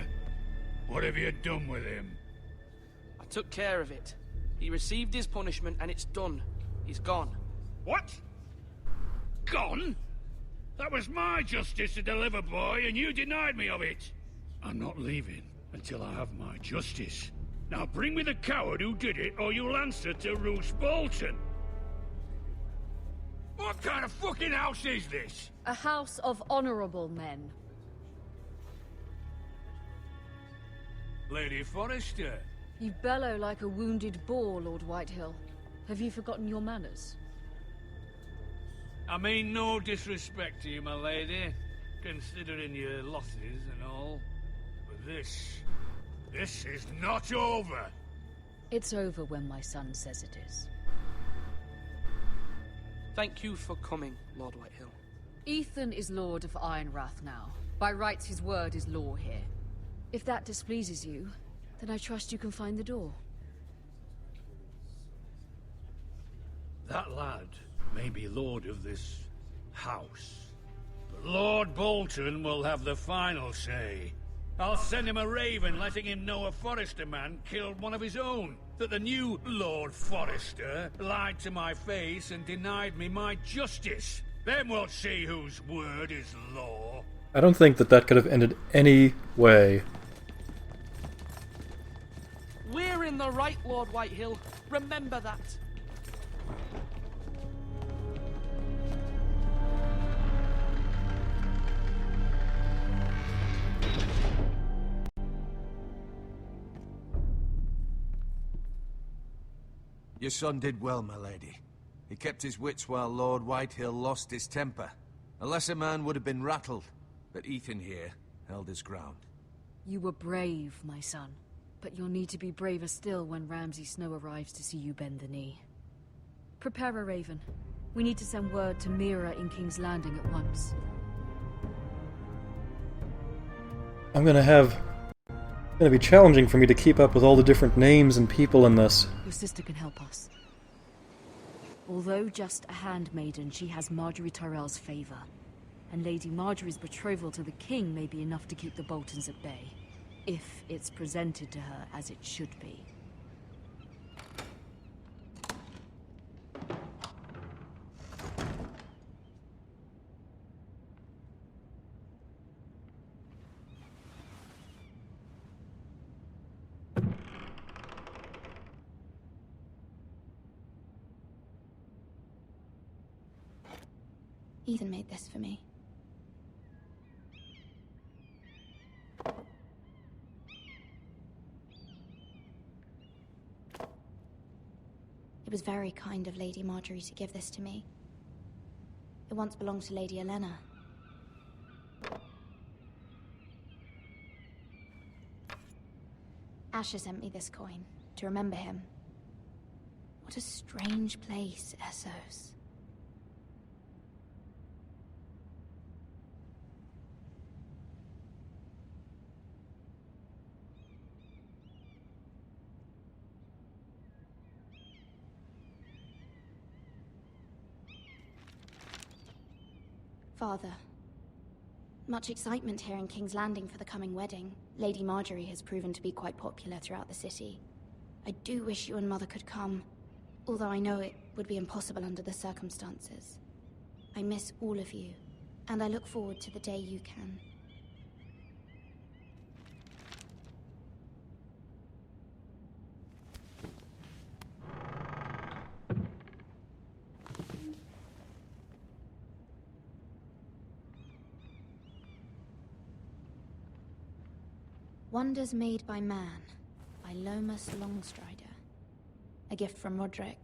What have you done with him? I took care of it. He received his punishment and it's done. He's gone. What? Gone? That was my justice to deliver, boy, and you denied me of it. I'm not leaving until I have my justice. Now bring me the coward who did it, or you'll answer to Roose Bolton. What kind of fucking house is this? A house of honorable men. Lady Forrester. You bellow like a wounded boar, Lord Whitehill. Have you forgotten your manners? I mean no disrespect to you, my lady, considering your losses and all. But this is not over. It's over when my son says it is. Thank you for coming, Lord Whitehill. Ethan is Lord of Ironrath now. By rights, his word is law here. If that displeases you, then I trust you can find the door. That lad may be lord of this house, but Lord Bolton will have the final say. I'll send him a raven letting him know a Forrester man killed one of his own. That the new Lord Forrester lied to my face and denied me my justice. Then we'll see whose word is law. I don't think that could have ended any way. We're in the right, Lord Whitehill. Remember that. Your son did well, my lady. He kept his wits while Lord Whitehill lost his temper. A lesser man would have been rattled, but Ethan here held his ground. You were brave, my son. But you'll need to be braver still when Ramsay Snow arrives to see you bend the knee. Prepare a raven. We need to send word to Mira in King's Landing at once. It's gonna be challenging for me to keep up with all the different names and people in this. Your sister can help us. Although just a handmaiden, she has Marjorie Tyrell's favor. And Lady Marjorie's betrothal to the king may be enough to keep the Boltons at bay. If it's presented to her as it should be. Ethan made this for me. It was very kind of Lady Marjorie to give this to me. It once belonged to Lady Olenna. Asher sent me this coin to remember him. What a strange place, Essos. Father, much excitement here in King's Landing for the coming wedding. Lady Marjorie has proven to be quite popular throughout the city. I do wish you and Mother could come, although I know it would be impossible under the circumstances. I miss all of you, and I look forward to the day you can. Wonders Made by Man, by by Lomas Longstrider. A gift from Roderick.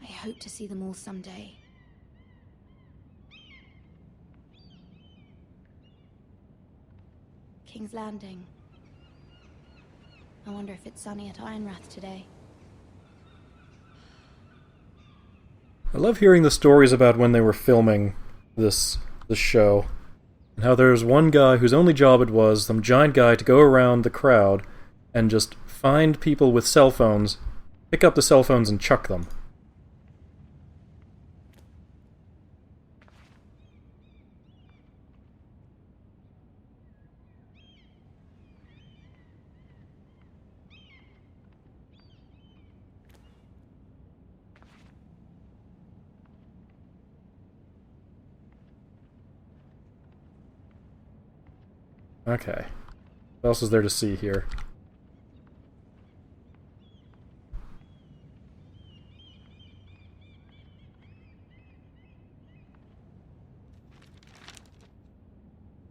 I hope to see them all someday. King's Landing. I wonder if it's sunny at Ironrath today. I love hearing the stories about when they were filming this show, and how there's one guy whose only job it was, some giant guy, to go around the crowd and just find people with cell phones, pick up the cell phones and chuck them. Okay. What else is there to see here?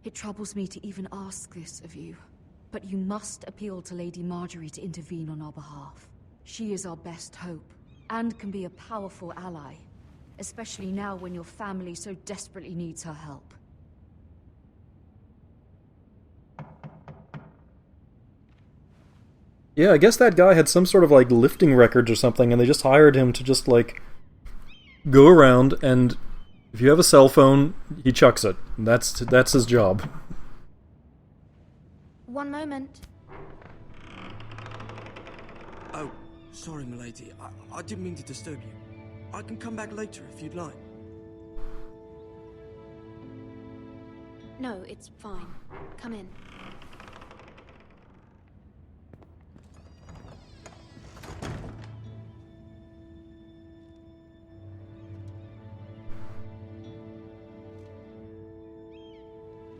It troubles me to even ask this of you, but you must appeal to Lady Marjorie to intervene on our behalf. She is our best hope, and can be a powerful ally, especially now when your family so desperately needs her help. Yeah, I guess that guy had some sort of, like, lifting records or something, and they just hired him to just, like, go around, and if you have a cell phone, he chucks it. That's his job. One moment. Oh, sorry, milady. I didn't mean to disturb you. I can come back later if you'd like. No, it's fine. Come in.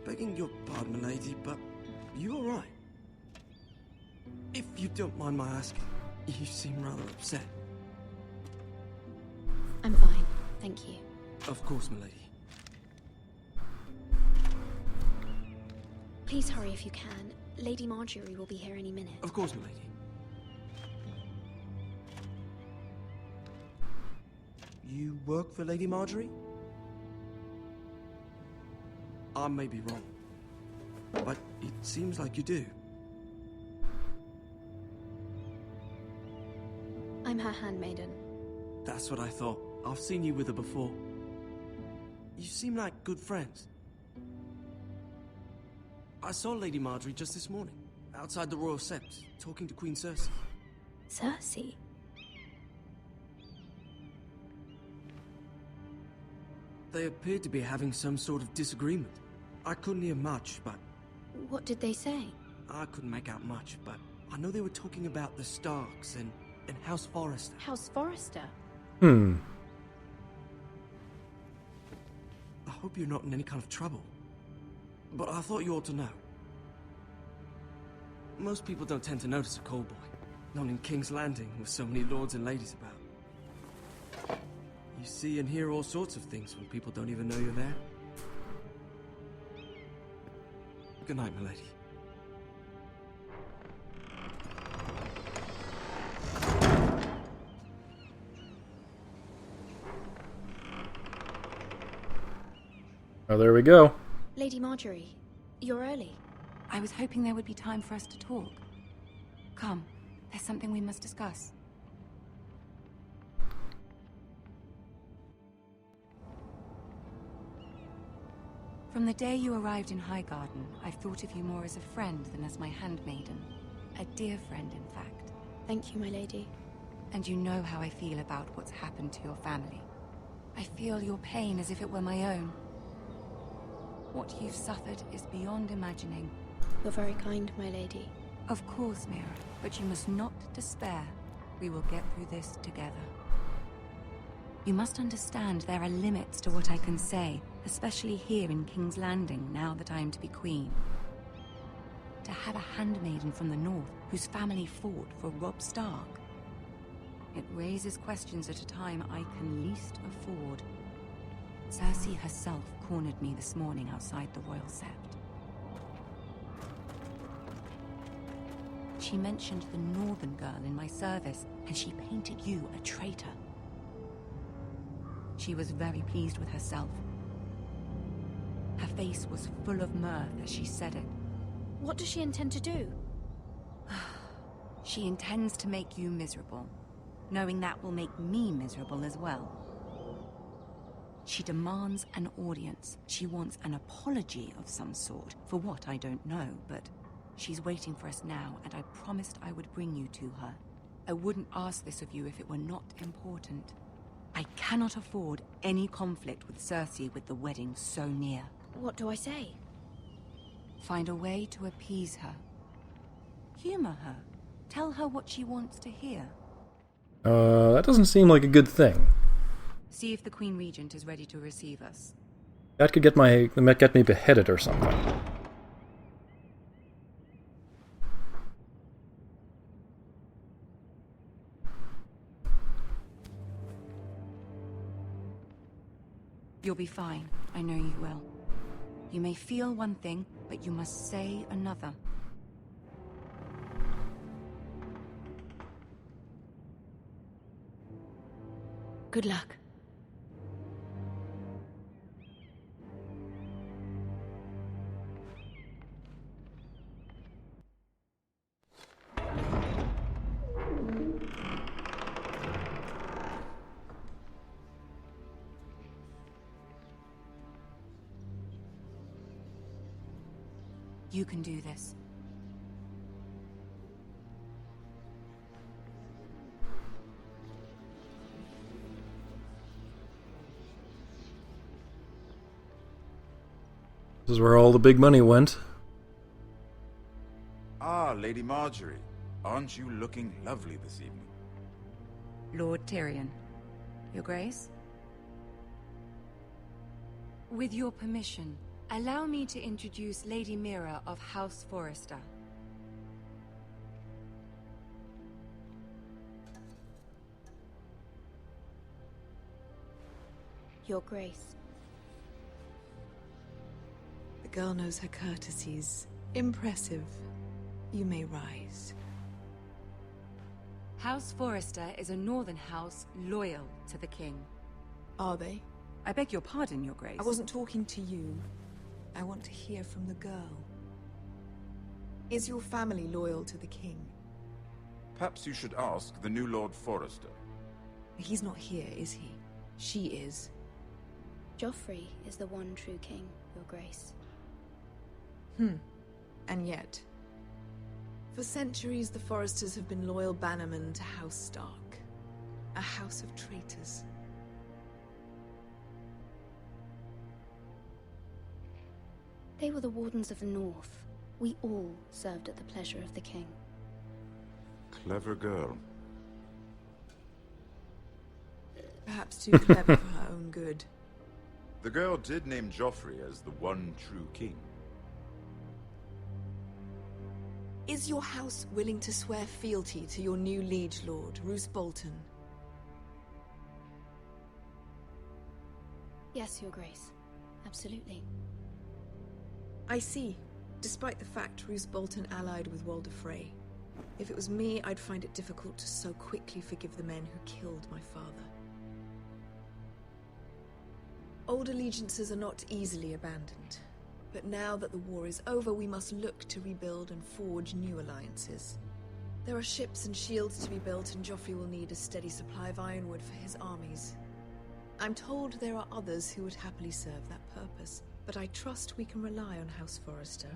Begging your pardon, milady, but you all right? If you don't mind my asking, you seem rather upset. I'm fine, thank you. Of course, milady. Please hurry if you can. Lady Marjorie will be here any minute. Of course, milady. You work for Lady Marjorie? I may be wrong, but it seems like you do. I'm her handmaiden. That's what I thought. I've seen you with her before. You seem like good friends. I saw Lady Marjorie just this morning, outside the Royal Sept, talking to Queen Cersei. Cersei? They appeared to be having some sort of disagreement. I couldn't hear much, but... What did they say? I couldn't make out much, but I know they were talking about the Starks and House Forrester. House Forrester? Hmm. I hope you're not in any kind of trouble. But I thought you ought to know. Most people don't tend to notice a callboy. Not in King's Landing, with so many lords and ladies about. You see and hear all sorts of things when people don't even know you're there. Good night, milady. Oh, there we go. Lady Marjorie, you're early. I was hoping there would be time for us to talk. Come, there's something we must discuss. From the day you arrived in Highgarden, I've thought of you more as a friend than as my handmaiden. A dear friend, in fact. Thank you, my lady. And you know how I feel about what's happened to your family. I feel your pain as if it were my own. What you've suffered is beyond imagining. You're very kind, my lady. Of course, Mira, but you must not despair. We will get through this together. You must understand there are limits to what I can say, especially here in King's Landing, now that I am to be queen. To have a handmaiden from the north, whose family fought for Robb Stark. It raises questions at a time I can least afford. Cersei herself cornered me this morning outside the Royal Sept. She mentioned the northern girl in my service, and she painted you a traitor. She was very pleased with herself. Her face was full of mirth as she said it. What does she intend to do? She intends to make you miserable, knowing that will make me miserable as well. She demands an audience. She wants an apology of some sort. For what, I don't know, but she's waiting for us now, and I promised I would bring you to her. I wouldn't ask this of you if it were not important. I cannot afford any conflict with Cersei with the wedding so near. What do I say? Find a way to appease her. Humor her. Tell her what she wants to hear. That doesn't seem like a good thing. See if the Queen Regent is ready to receive us. That could get me beheaded or something. You'll be fine. I know you will. You may feel one thing, but you must say another. Good luck. You can do this. This is where all the big money went. Ah, Lady Marjorie. Aren't you looking lovely this evening? Lord Tyrion. Your Grace? With your permission, allow me to introduce Lady Mira of House Forrester. Your Grace. The girl knows her courtesies. Impressive. You may rise. House Forrester is a northern house loyal to the king. Are they? I beg your pardon, Your Grace. I wasn't talking to you. I want to hear from the girl. Is your family loyal to the king? Perhaps you should ask the new Lord Forrester. He's not here, is he? She is. Joffrey is the one true king, Your Grace. And yet, for centuries the Forresters have been loyal bannermen to House Stark. A house of traitors. They were the Wardens of the North. We all served at the pleasure of the king. Clever girl. Perhaps too clever for her own good. The girl did name Joffrey as the one true king. Is your house willing to swear fealty to your new liege lord, Roose Bolton? Yes, Your Grace. Absolutely. I see. Despite the fact Roose Bolton allied with Walder Frey. If it was me, I'd find it difficult to so quickly forgive the men who killed my father. Old allegiances are not easily abandoned. But now that the war is over, we must look to rebuild and forge new alliances. There are ships and shields to be built, and Joffrey will need a steady supply of ironwood for his armies. I'm told there are others who would happily serve that purpose, but I trust we can rely on House Forrester.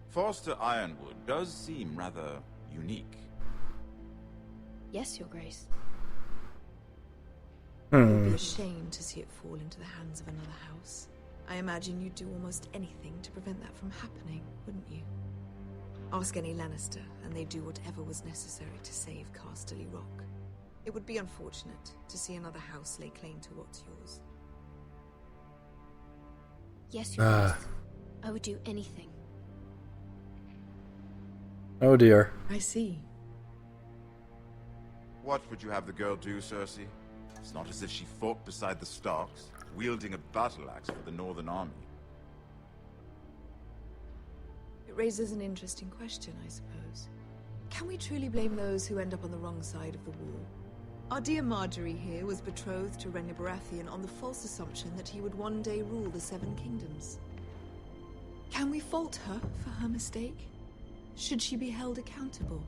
Forrester Ironwood does seem rather unique. Yes, Your Grace. It would be a shame to see it fall into the hands of another house. I imagine you'd do almost anything to prevent that from happening, wouldn't you? Ask any Lannister, and they'd do whatever was necessary to save Casterly Rock. It would be unfortunate to see another house lay claim to what's yours. Yes, Your Grace. I would do anything. Oh dear. I see. What would you have the girl do, Cersei? It's not as if she fought beside the Starks, wielding a battle axe for the Northern Army. It raises an interesting question, I suppose. Can we truly blame those who end up on the wrong side of the wall? Our dear Marjorie here was betrothed to Renly Baratheon on the false assumption that he would one day rule the Seven Kingdoms. Can we fault her for her mistake? Should she be held accountable?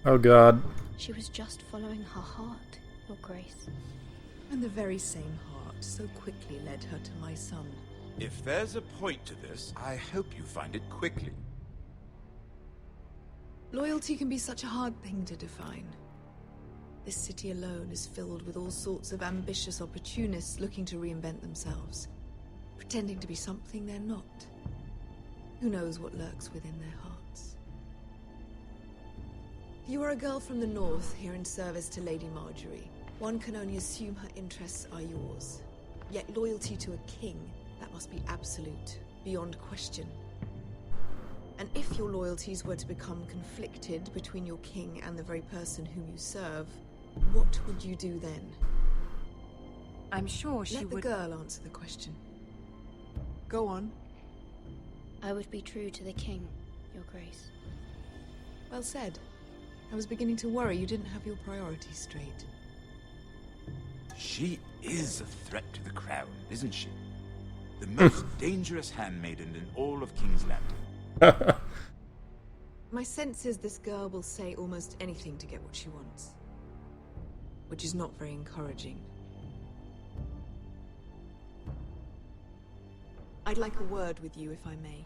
Oh god. She was just following her heart, Your Grace. And the very same heart so quickly led her to my son. If there's a point to this, I hope you find it quickly. Loyalty can be such a hard thing to define. This city alone is filled with all sorts of ambitious opportunists looking to reinvent themselves, pretending to be something they're not. Who knows what lurks within their hearts? You are a girl from the north, here in service to Lady Marjorie. One can only assume her interests are yours. Yet loyalty to a king, that must be absolute, beyond question. And if your loyalties were to become conflicted between your king and the very person whom you serve, what would you do then? I'm sure she would... Let the girl answer the question. Go on. I would be true to the king, Your Grace. Well said. I was beginning to worry you didn't have your priorities straight. She is a threat to the crown, isn't she? The most dangerous handmaiden in all of King's Landing. My sense is this girl will say almost anything to get what she wants. Which is not very encouraging. I'd like a word with you, if I may.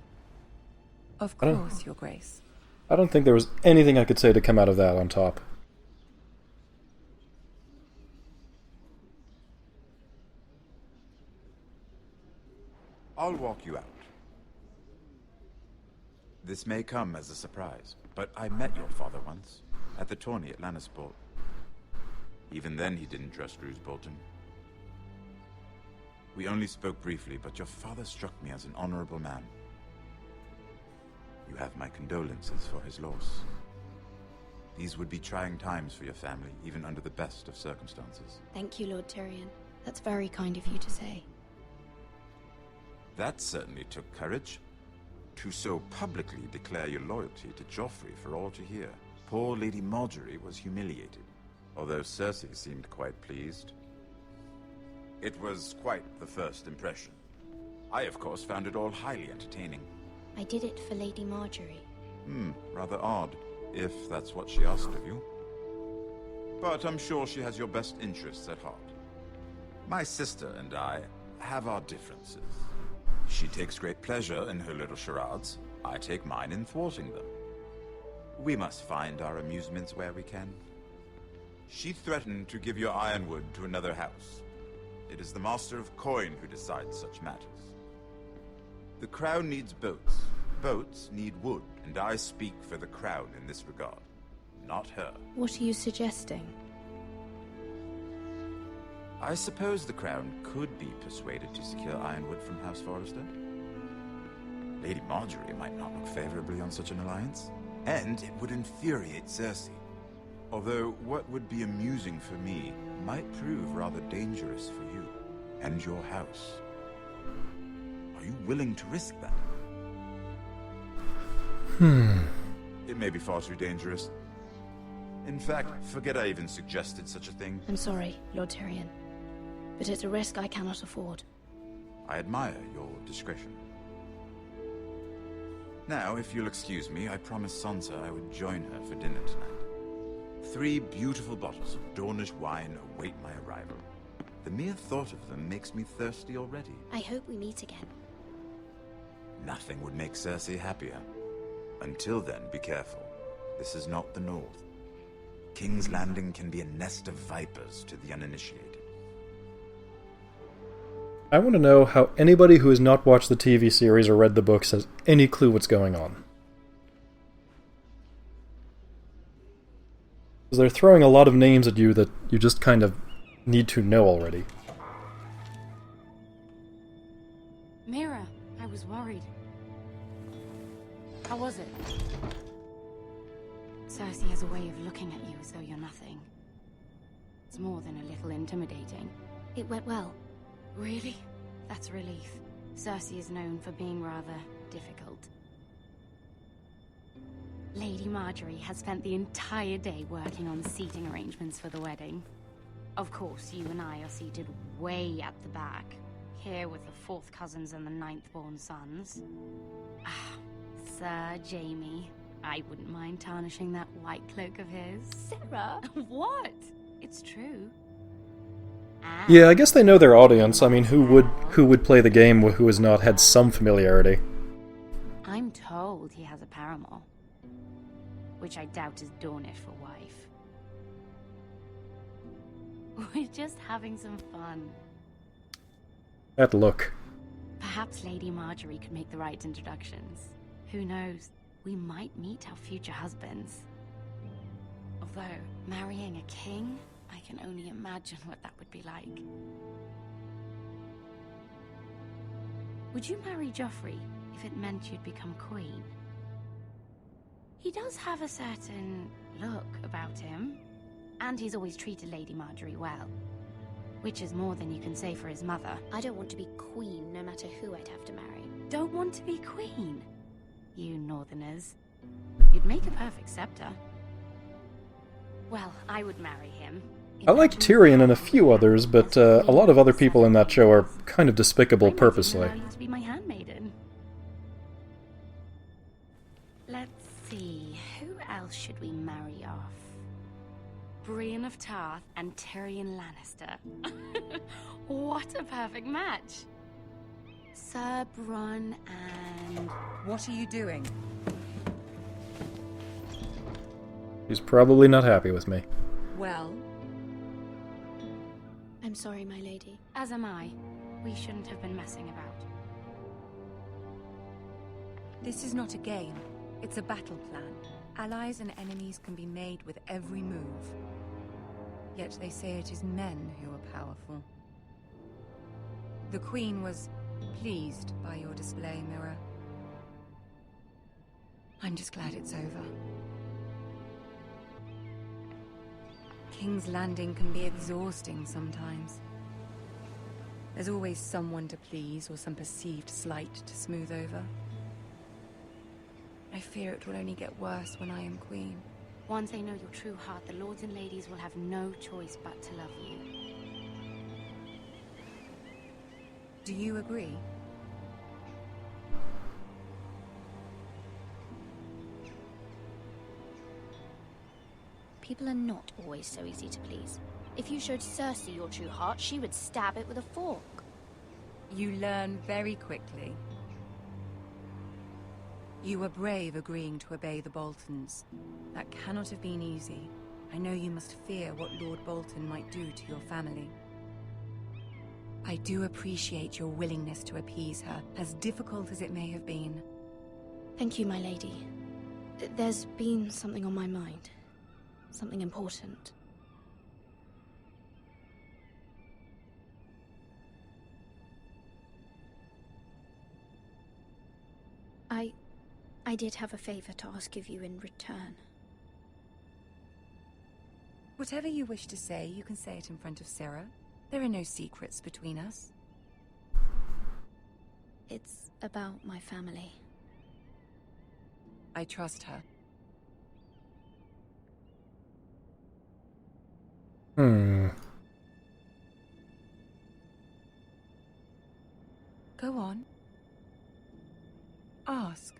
Of course, Your Grace. I don't think there was anything I could say to come out of that on top. I'll walk you out. This may come as a surprise, but I met your father once, at the tourney at Lannisport. Even then he didn't trust Roose Bolton. We only spoke briefly, but your father struck me as an honorable man. You have my condolences for his loss. These would be trying times for your family, even under the best of circumstances. Thank you, Lord Tyrion. That's very kind of you to say. That certainly took courage. To so publicly declare your loyalty to Joffrey for all to hear. Poor Lady Marjorie was humiliated, although Cersei seemed quite pleased. It was quite the first impression. I, of course, found it all highly entertaining. I did it for Lady Marjorie. Rather odd, if that's what she asked of you. But I'm sure she has your best interests at heart. My sister and I have our differences. She takes great pleasure in her little charades. I take mine in thwarting them. We must find our amusements where we can. She threatened to give your ironwood to another house. It is the Master of Coin who decides such matters. The crown needs boats. Boats need wood, and I speak for the crown in this regard, not her. What are you suggesting? I suppose the crown could be persuaded to secure ironwood from House Forrester. Lady Marjorie might not look favorably on such an alliance, and it would infuriate Cersei. Although what would be amusing for me might prove rather dangerous for you and your house. Are you willing to risk that? It may be far too dangerous. In fact, forget I even suggested such a thing. I'm sorry, Lord Tyrion, but it's a risk I cannot afford. I admire your discretion. Now, if you'll excuse me, I promised Sansa I would join her for dinner tonight. 3 beautiful bottles of Dornish wine await my arrival. The mere thought of them makes me thirsty already. I hope we meet again. Nothing would make Cersei happier. Until then, be careful. This is not the North. King's Landing can be a nest of vipers to the uninitiated. I want to know how anybody who has not watched the TV series or read the books has any clue what's going on. Because they're throwing a lot of names at you that you just kind of need to know already. Mira, I was worried. How was it? Cersei has a way of looking at you as though you're nothing. It's more than a little intimidating. It went well. Really? That's a relief. Cersei is known for being rather difficult. Lady Marjorie has spent the entire day working on seating arrangements for the wedding. Of course, you and I are seated way at the back, here with the 4th cousins and the 9th-born sons. Ah, Sir Jaime. I wouldn't mind tarnishing that white cloak of his. Sarah? What? It's true. Yeah, I guess they know their audience. I mean, who would play the game who has not had some familiarity? I'm told he has a paramour, which I doubt is Dornish for wife. We're just having some fun. That look. Perhaps Lady Marjorie could make the right introductions. Who knows? We might meet our future husbands. Although, marrying a king, I can only imagine what that would be like. Would you marry Joffrey if it meant you'd become queen? He does have a certain look about him, and he's always treated Lady Marjorie well. Which is more than you can say for his mother. I don't want to be queen, no matter who I'd have to marry. Don't want to be queen? You northerners. You'd make a perfect scepter. Well, I would marry him. I like Tyrion and a few others, but a lot of other people in that show are kind of despicable purposely. I to be my handmaiden. Let's see, who else should we marry off? Brienne of Tarth and Tyrion Lannister. What a perfect match! Sir Bronn and... What are you doing? He's probably not happy with me. Well? I'm sorry, my lady. As am I. We shouldn't have been messing about. This is not a game. It's a battle plan. Allies and enemies can be made with every move. Yet they say it is men who are powerful. The Queen was pleased by your display, Mira. I'm just glad it's over. King's Landing can be exhausting sometimes. There's always someone to please or some perceived slight to smooth over. I fear it will only get worse when I am queen. Once they know your true heart, the lords and ladies will have no choice but to love you. Do you agree? People are not always so easy to please. If you showed Cersei your true heart, she would stab it with a fork. You learn very quickly. You were brave agreeing to obey the Boltons. That cannot have been easy. I know you must fear what Lord Bolton might do to your family. I do appreciate your willingness to appease her, as difficult as it may have been. Thank you, my lady. There's been something on my mind. Something important. I did have a favor to ask of you in return. Whatever you wish to say, you can say it in front of Sarah. There are no secrets between us. It's about my family. I trust her. Go on. Ask.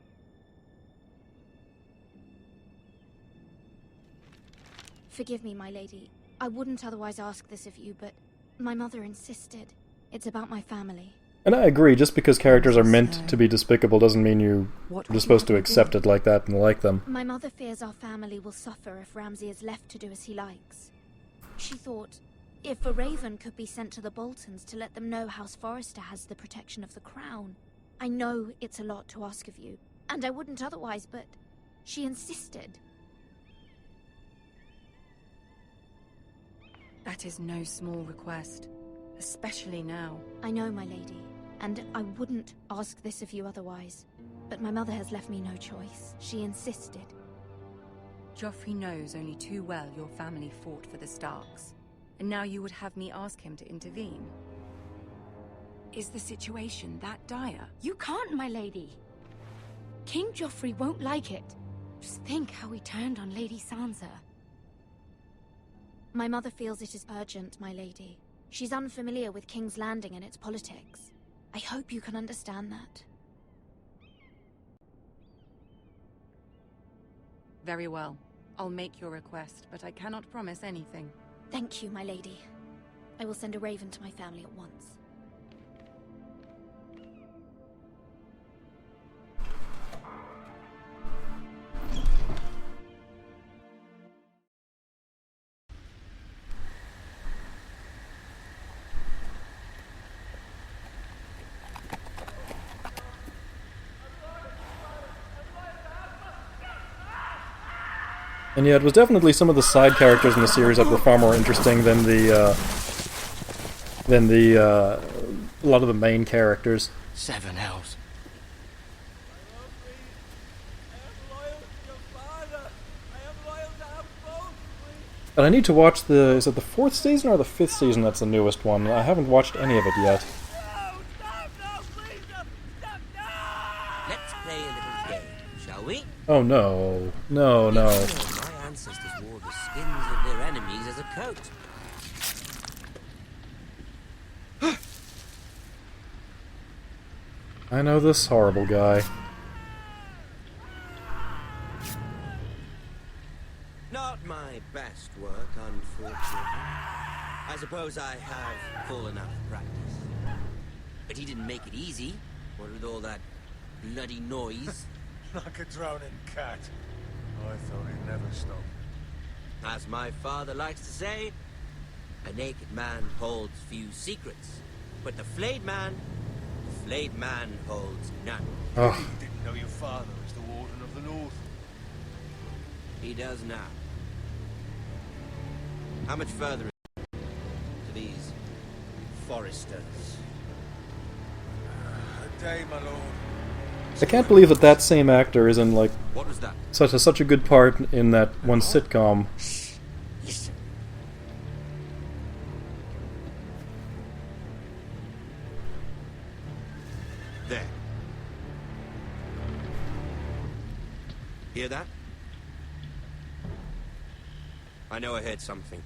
Forgive me, my lady. I wouldn't otherwise ask this of you, but my mother insisted. It's about my family. And I agree, just because characters are meant to be despicable doesn't mean you're supposed to accept it like that and like them. My mother fears our family will suffer if Ramsay is left to do as he likes. She thought, if a raven could be sent to the Boltons to let them know House Forrester has the protection of the crown. I know it's a lot to ask of you, and I wouldn't otherwise, but she insisted. That is no small request, especially now. I know, my lady, and I wouldn't ask this of you otherwise. But my mother has left me no choice. She insisted. Joffrey knows only too well your family fought for the Starks, and now you would have me ask him to intervene. Is the situation that dire? You can't, my lady. King Joffrey won't like it. Just think how he turned on Lady Sansa. My mother feels it is urgent, my lady. She's unfamiliar with King's Landing and its politics. I hope you can understand that. Very well. I'll make your request, but I cannot promise anything. Thank you, my lady. I will send a raven to my family at once. And yeah, it was definitely some of the side characters in the series that were far more interesting than a lot of the main characters. 7 Hells. And I need to watch is it the 4th season or the 5th season that's the newest one? I haven't watched any of it yet. Let's play a little game, shall we? Oh no. No, no. My ancestors wore the skins of their enemies as a coat. I know this horrible guy. Not my best work, unfortunately. I suppose I have full enough practice. But he didn't make it easy, what with all that bloody noise. Like a drowning cat. I thought he'd never stop. As my father likes to say, a naked man holds few secrets, but the flayed man holds none. Oh. You didn't know your father was the Warden of the North. He does now. How much further is it to these Foresters? A day, my lord. I can't believe that same actor is in like What was that? such a good part in that one sitcom. Listen. There. Hear that? I know I heard something.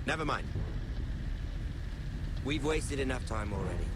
Never mind. We've wasted enough time already.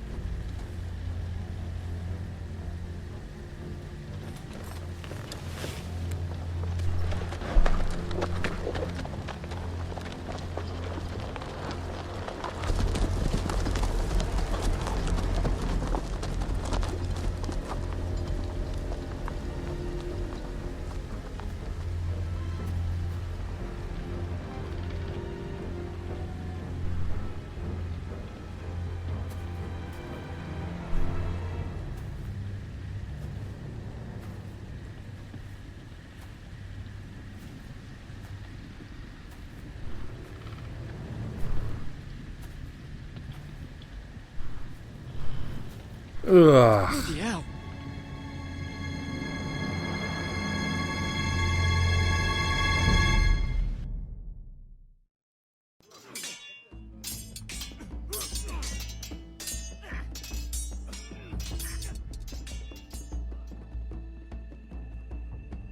Ugh. Bloody hell.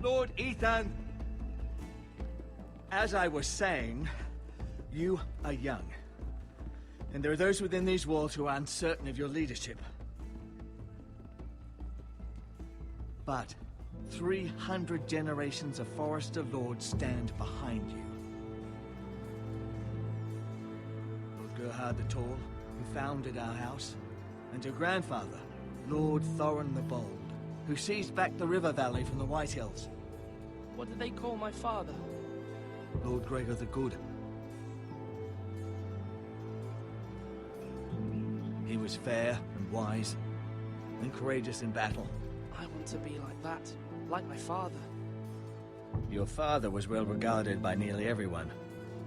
Lord Ethan, as I was saying, you are young. And there are those within these walls who are uncertain of your leadership. But 300 generations of Forester Lords stand behind you. Lord Gerhard the Tall, who founded our house, and your grandfather, Lord Thorin the Bold, who seized back the river valley from the White Hills. What did they call my father? Lord Gregor the Good. He was fair and wise, and courageous in battle. I want to be like that, like my father. Your father was well regarded by nearly everyone.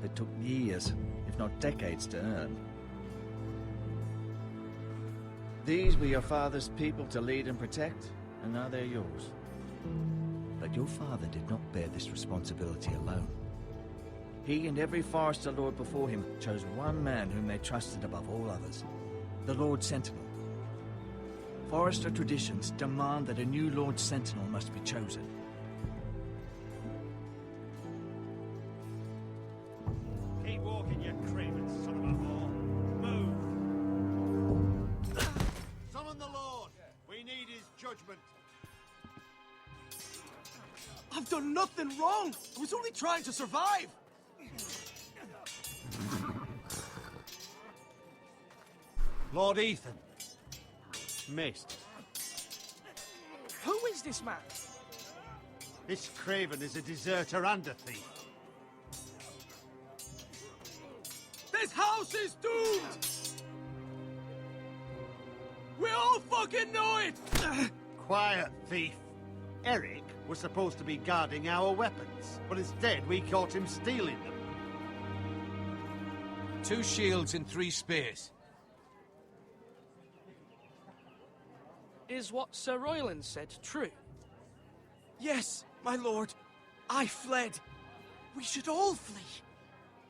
It took years, if not decades, to earn. These were your father's people to lead and protect, and now they're yours. But your father did not bear this responsibility alone. He and every Forester Lord before him chose one man whom they trusted above all others, the Lord Sentinel. Forester traditions demand that a new Lord Sentinel must be chosen. Keep walking, you craven son of a whore. Move! Summon the Lord! We need his judgment. I've done nothing wrong! I was only trying to survive! Lord Ethan. Missed. Who is this man? This craven is a deserter and a thief. This house is doomed! We all fucking know it! Quiet, thief. Eric was supposed to be guarding our weapons, but instead we caught him stealing them. 2 shields and 3 spears. Is what Sir Royland said true? Yes, my lord. I fled. We should all flee.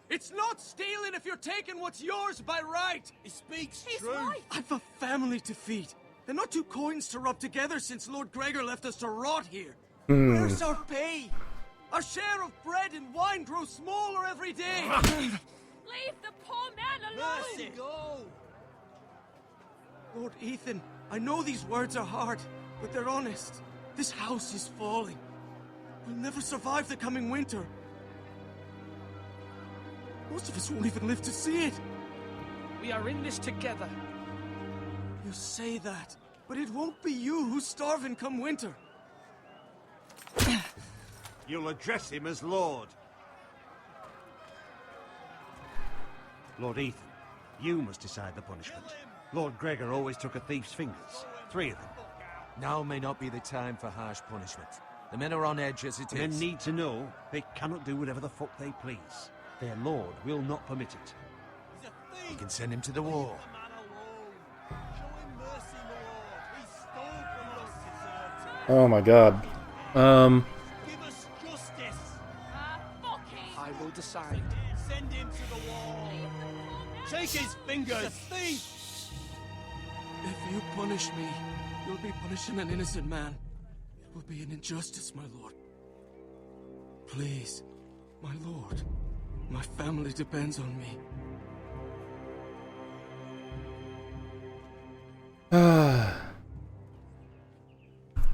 It's not stealing if you're taking what's yours by right. He speaks He's true. right. I've a family to feed. They're not 2 coins to rub together since Lord Gregor left us to rot here. Where's our pay? Our share of bread and wine grows smaller every day. Leave the poor man alone! Mercy, go! Lord Ethan, I know these words are hard, but they're honest. This house is falling. We'll never survive the coming winter. Most of us won't even live to see it. We are in this together. You say that, but it won't be you who's starving come winter. You'll address him as Lord. Lord Ethan, you must decide the punishment. Lord Gregor always took a thief's fingers. 3 of them. Now may not be the time for harsh punishment. The men are on edge as it is. Men need to know they cannot do whatever the fuck they please. Their lord will not permit it. You can send him to the war. Oh my god. Give us justice. I will decide. Send him to the wall. Shake his fingers. A thief. If you punish me, you'll be punishing an innocent man. It will be an injustice, my lord. Please, my lord. My family depends on me.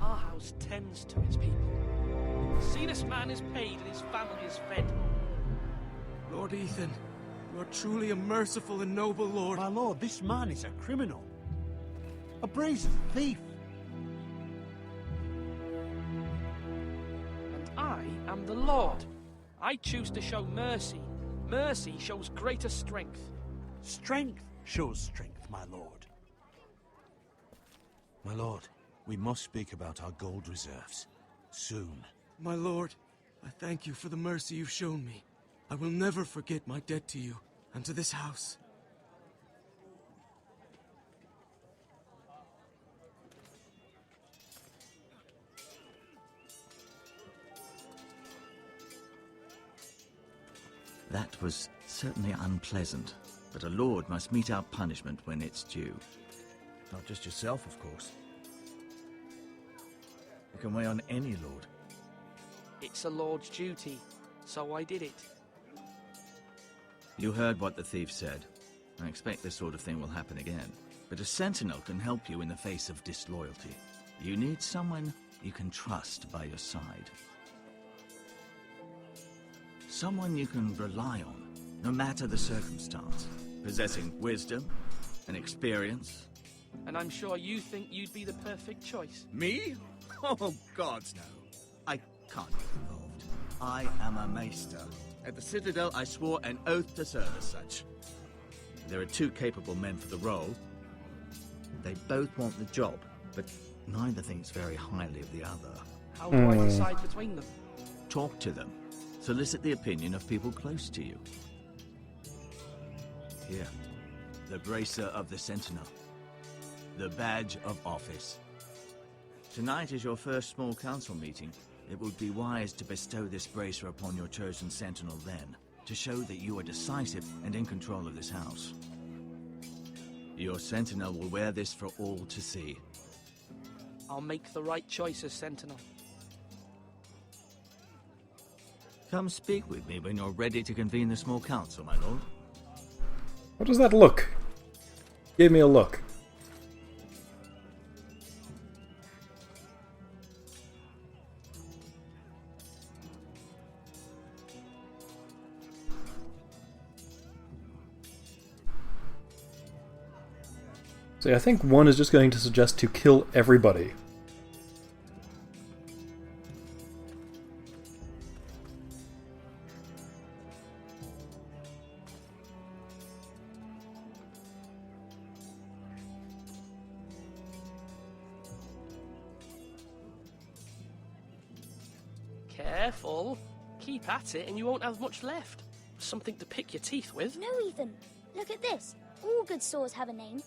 Our house tends to its people. See, this man is paid and his family is fed. Lord Ethan, you are truly a merciful and noble lord. My lord, this man is a criminal. A brazen thief. And I am the Lord. I choose to show mercy. Mercy shows greater strength. Strength shows strength, my lord. My lord, we must speak about our gold reserves. Soon. My lord, I thank you for the mercy you've shown me. I will never forget my debt to you and to this house. That was certainly unpleasant, but a lord must mete out punishment when it's due. Not just yourself, of course. You can weigh on any lord. It's a lord's duty, so I did it. You heard what the thief said. I expect this sort of thing will happen again. But a sentinel can help you in the face of disloyalty. You need someone you can trust by your side. Someone you can rely on, no matter the circumstance. Possessing wisdom and experience. And I'm sure you think you'd be the perfect choice. Me? Oh, gods no. I can't get involved. I am a maester. At the Citadel, I swore an oath to serve as such. There are 2 capable men for the role. They both want the job, but neither thinks very highly of the other. How do I decide between them? Talk to them. Solicit the opinion of people close to you. Here, the bracer of the Sentinel. The badge of office. Tonight is your first small council meeting. It would be wise to bestow this bracer upon your chosen sentinel then, to show that you are decisive and in control of this house. Your sentinel will wear this for all to see. I'll make the right choice as sentinel. Come speak with me when you're ready to convene the small council, my lord. What does that look? Give me a look. See, I think one is just going to suggest to kill everybody. Careful. Keep at it and you won't have much left. Something to pick your teeth with. No, Ethan. Look at this. All good swords have a name.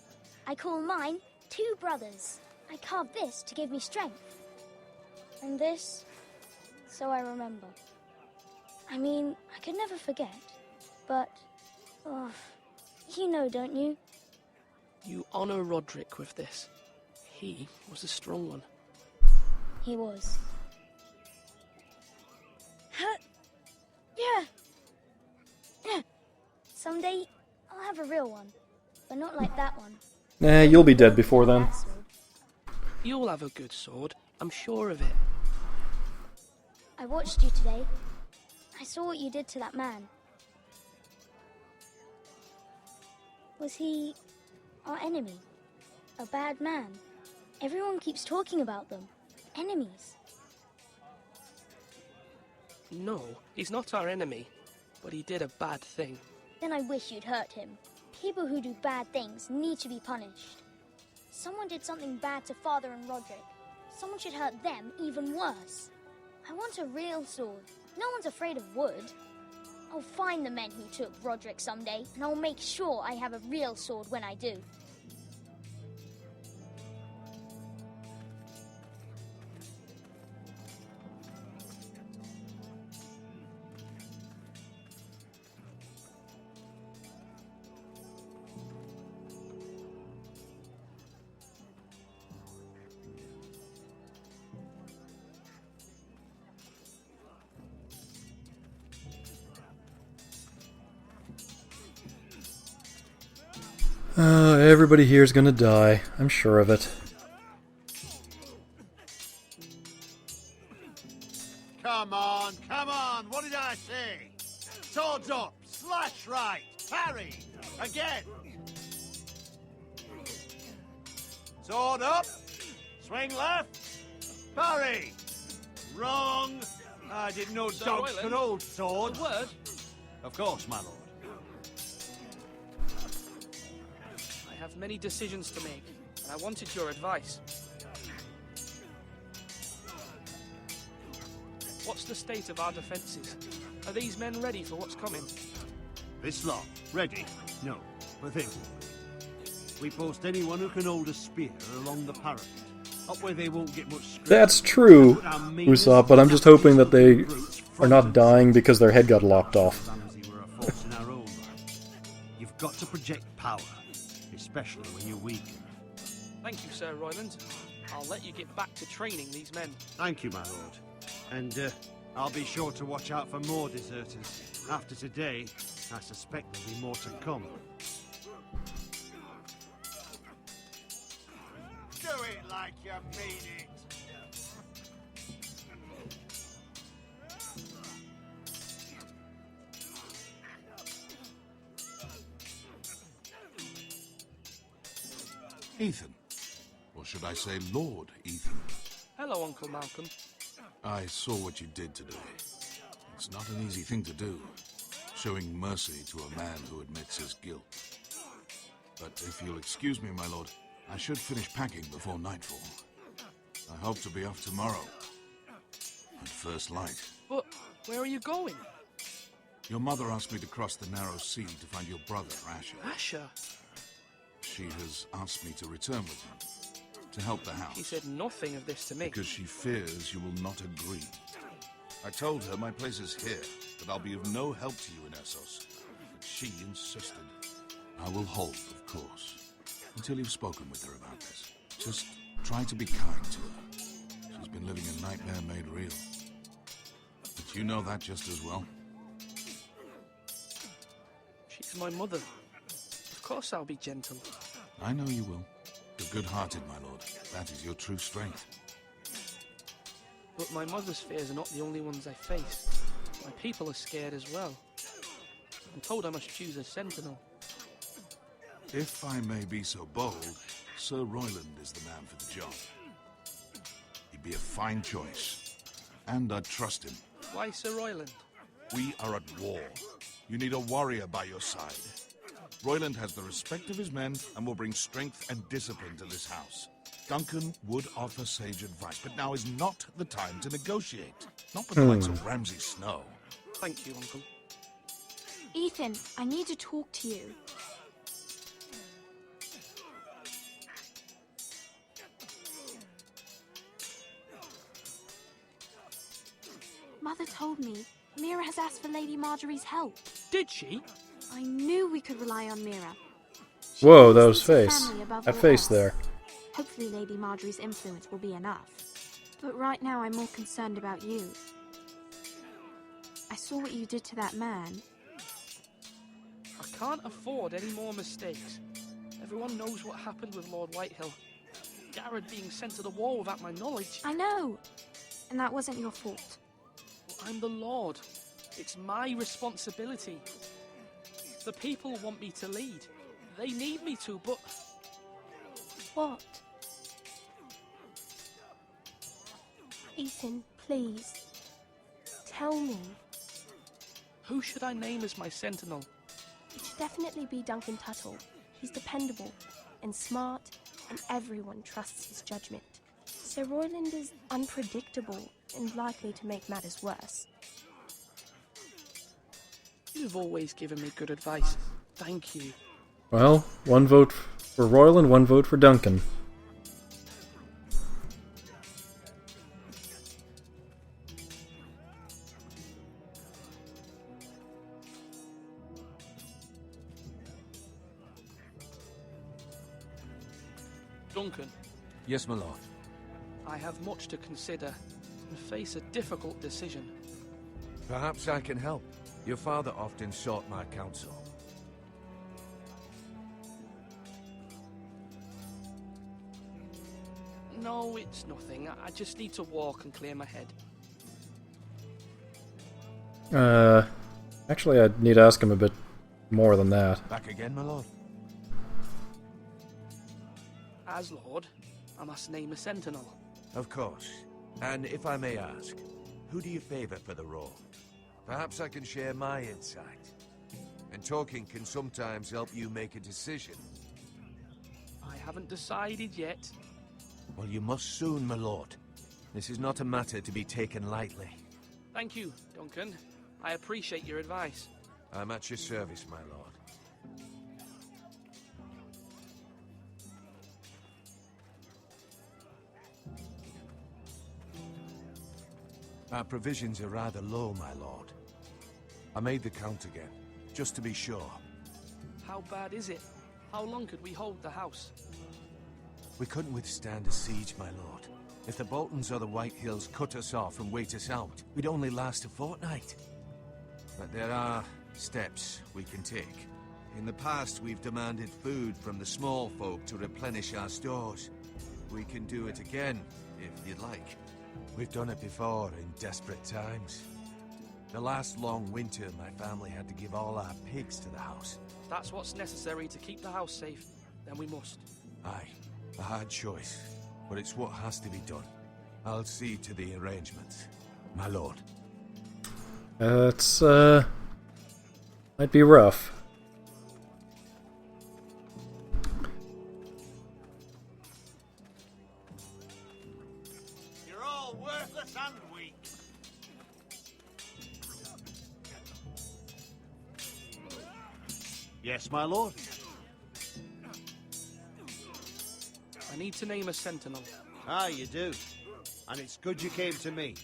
I call mine Two Brothers. I carved this to give me strength. And this, so I remember. I mean, I could never forget. But, oh, you know, don't you? You honor Roderick with this. He was a strong one. He was. Yeah. Someday, I'll have a real one. But not like that one. Nah, you'll be dead before then. You'll have a good sword, I'm sure of it. I watched you today. I saw what you did to that man. Was he our enemy? A bad man? Everyone keeps talking about them. Enemies. No, he's not our enemy, but he did a bad thing. Then I wish you'd hurt him. People who do bad things need to be punished. Someone did something bad to Father and Roderick. Someone should hurt them even worse. I want a real sword. No one's afraid of wood. I'll find the men who took Roderick someday, and I'll make sure I have a real sword when I do. Everybody here's gonna die. I'm sure of it. Come on, what did I say? Swords up, slash right, parry, again. Sword up, swing left, parry. Wrong. I didn't know Sir dogs Royland, could hold swords. a word? Of course, my lord. I have many decisions to make, and I wanted your advice. What's the state of our defences? Are these men ready for what's coming? This lot, ready? No, but they will be. We post anyone who can hold a spear along the parapet, up where they won't get much scrutiny. That's true, Usopp, but I'm just hoping that they are not dying because their head got lopped off. You've got to project power, especially when you're weak. Thank you, Sir Royland. I'll let you get back to training these men. Thank you, my lord. And I'll be sure to watch out for more deserters. After today, I suspect there'll be more to come. Do it like you mean it. Ethan. Or should I say Lord Ethan? Hello, Uncle Malcolm. I saw what you did today. It's not an easy thing to do, showing mercy to a man who admits his guilt. But if you'll excuse me, my lord, I should finish packing before nightfall. I hope to be off tomorrow, at first light. But where are you going? Your mother asked me to cross the narrow sea to find your brother, Asher. Asher? She has asked me to return with him, to help the house. She said nothing of this to me. Because she fears you will not agree. I told her my place is here, that I'll be of no help to you in Essos. But she insisted. I will hold, of course, until you've spoken with her about this. Just try to be kind to her. She's been living a nightmare made real. But you know that just as well. She's my mother. Of course I'll be gentle. I know you will. You're good-hearted, my lord. That is your true strength. But my mother's fears are not the only ones I face. My people are scared as well. I'm told I must choose a sentinel. If I may be so bold, Sir Royland is the man for the job. He'd be a fine choice. And I'd trust him. Why Sir Royland? We are at war. You need a warrior by your side. Royland has the respect of his men and will bring strength and discipline to this house. Duncan would offer sage advice, but now is not the time to negotiate. Not with the likes of Ramsay Snow. Thank you, Uncle. Ethan, I need to talk to you. Mother told me Mira has asked for Lady Marjorie's help. Did she? I knew we could rely on Mira. Whoa, that was face. That face there. Hopefully Lady Marjorie's influence will be enough. But right now I'm more concerned about you. I saw what you did to that man. I can't afford any more mistakes. Everyone knows what happened with Lord Whitehill. Garrett being sent to the war without my knowledge. I know. And that wasn't your fault. Well, I'm the Lord. It's my responsibility. The people want me to lead. They need me to, but... What? Ethan, please. Tell me. Who should I name as my sentinel? It should definitely be Duncan Tuttle. He's dependable and smart, and everyone trusts his judgment. Sir Royland is unpredictable and likely to make matters worse. You've always given me good advice. Thank you. Well, one vote for Royland, one vote for Duncan. Duncan. Yes, my lord. I have much to consider and face a difficult decision. Perhaps I can help. Your father often sought my counsel. No, it's nothing. I just need to walk and clear my head. Actually, I'd need to ask him a bit more than that. Back again, my lord? As Lord, I must name a sentinel. Of course. And if I may ask, who do you favor for the role? Perhaps I can share my insight. And talking can sometimes help you make a decision. I haven't decided yet. Well, you must soon, my lord. This is not a matter to be taken lightly. Thank you, Duncan. I appreciate your advice. I'm at your service, my lord. Our provisions are rather low, my lord. I made the count again, just to be sure. How bad is it? How long could we hold the house? We couldn't withstand a siege, my lord. If the Boltons or the Whitehills cut us off and wait us out, we'd only last a fortnight. But there are steps we can take. In the past, we've demanded food from the small folk to replenish our stores. We can do it again, if you'd like. We've done it before in desperate times. The last long winter, my family had to give all our pigs to the house. That's what's necessary to keep the house safe. Then we must. Aye, a hard choice, but it's what has to be done. I'll see to the arrangements, my lord. It's, might be rough. You're all worthless and weak. Yes, my lord. I need to name a sentinel. Ah, you do. And it's good you came to me.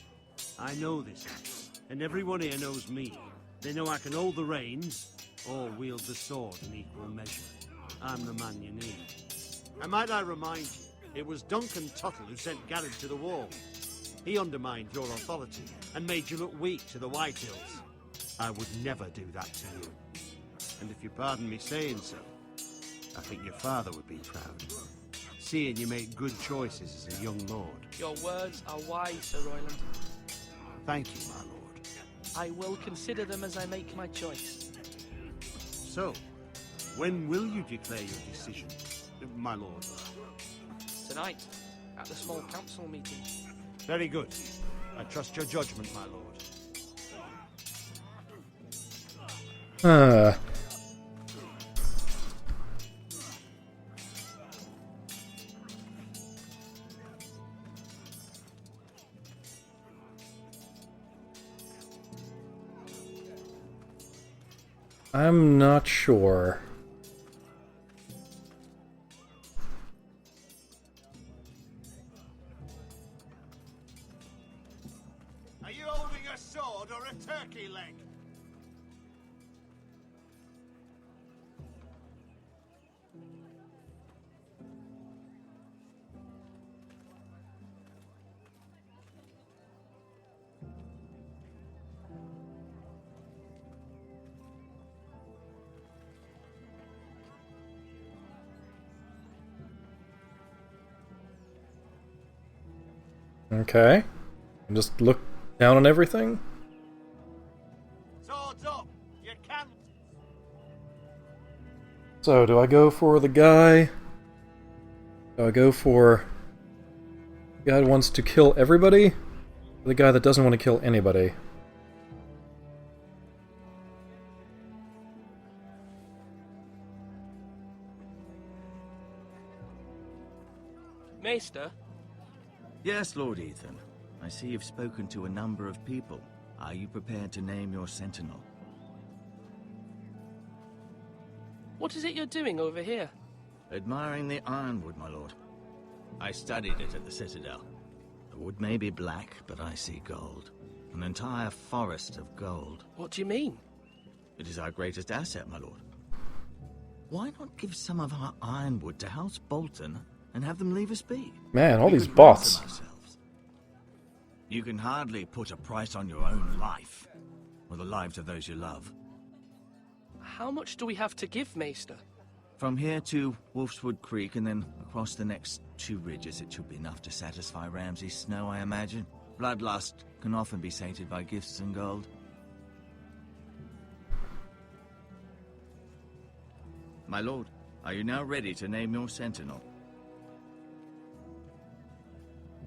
I know this house, and everyone here knows me. They know I can hold the reins, or wield the sword in equal measure. I'm the man you need. And might I remind you, it was Duncan Tuttle who sent Garrett to the wall. He undermined your authority and made you look weak to the Whitehills. I would never do that to you. And if you pardon me saying so, I think your father would be proud. Seeing you make good choices as a young lord. Your words are wise, Sir Royland. Thank you, my lord. I will consider them as I make my choice. So, when will you declare your decision, my lord? Tonight, at the small council meeting. Very good. I trust your judgment, my lord. I'm not sure. Are you holding a sword or a turkey leg? Okay. And just look down on everything? Swords up! You can't. So, do I go for the guy? Do I go for the guy who wants to kill everybody? Or the guy that doesn't want to kill anybody? Maester? Yes, Lord Ethan. I see you've spoken to a number of people. Are you prepared to name your sentinel? What is it you're doing over here? Admiring the ironwood, my lord. I studied it at the Citadel. The wood may be black, but I see gold. An entire forest of gold. What do you mean? It is our greatest asset, my lord. Why not give some of our ironwood to House Bolton and have them leave us be? Man, all We these could bots. ransom ourselves. You can hardly put a price on your own life, or the lives of those you love. How much do we have to give, Maester? From here to Wolfswood Creek and then across the next 2 ridges, it should be enough to satisfy Ramsay Snow, I imagine. Bloodlust can often be sated by gifts and gold. My lord, are you now ready to name your sentinel?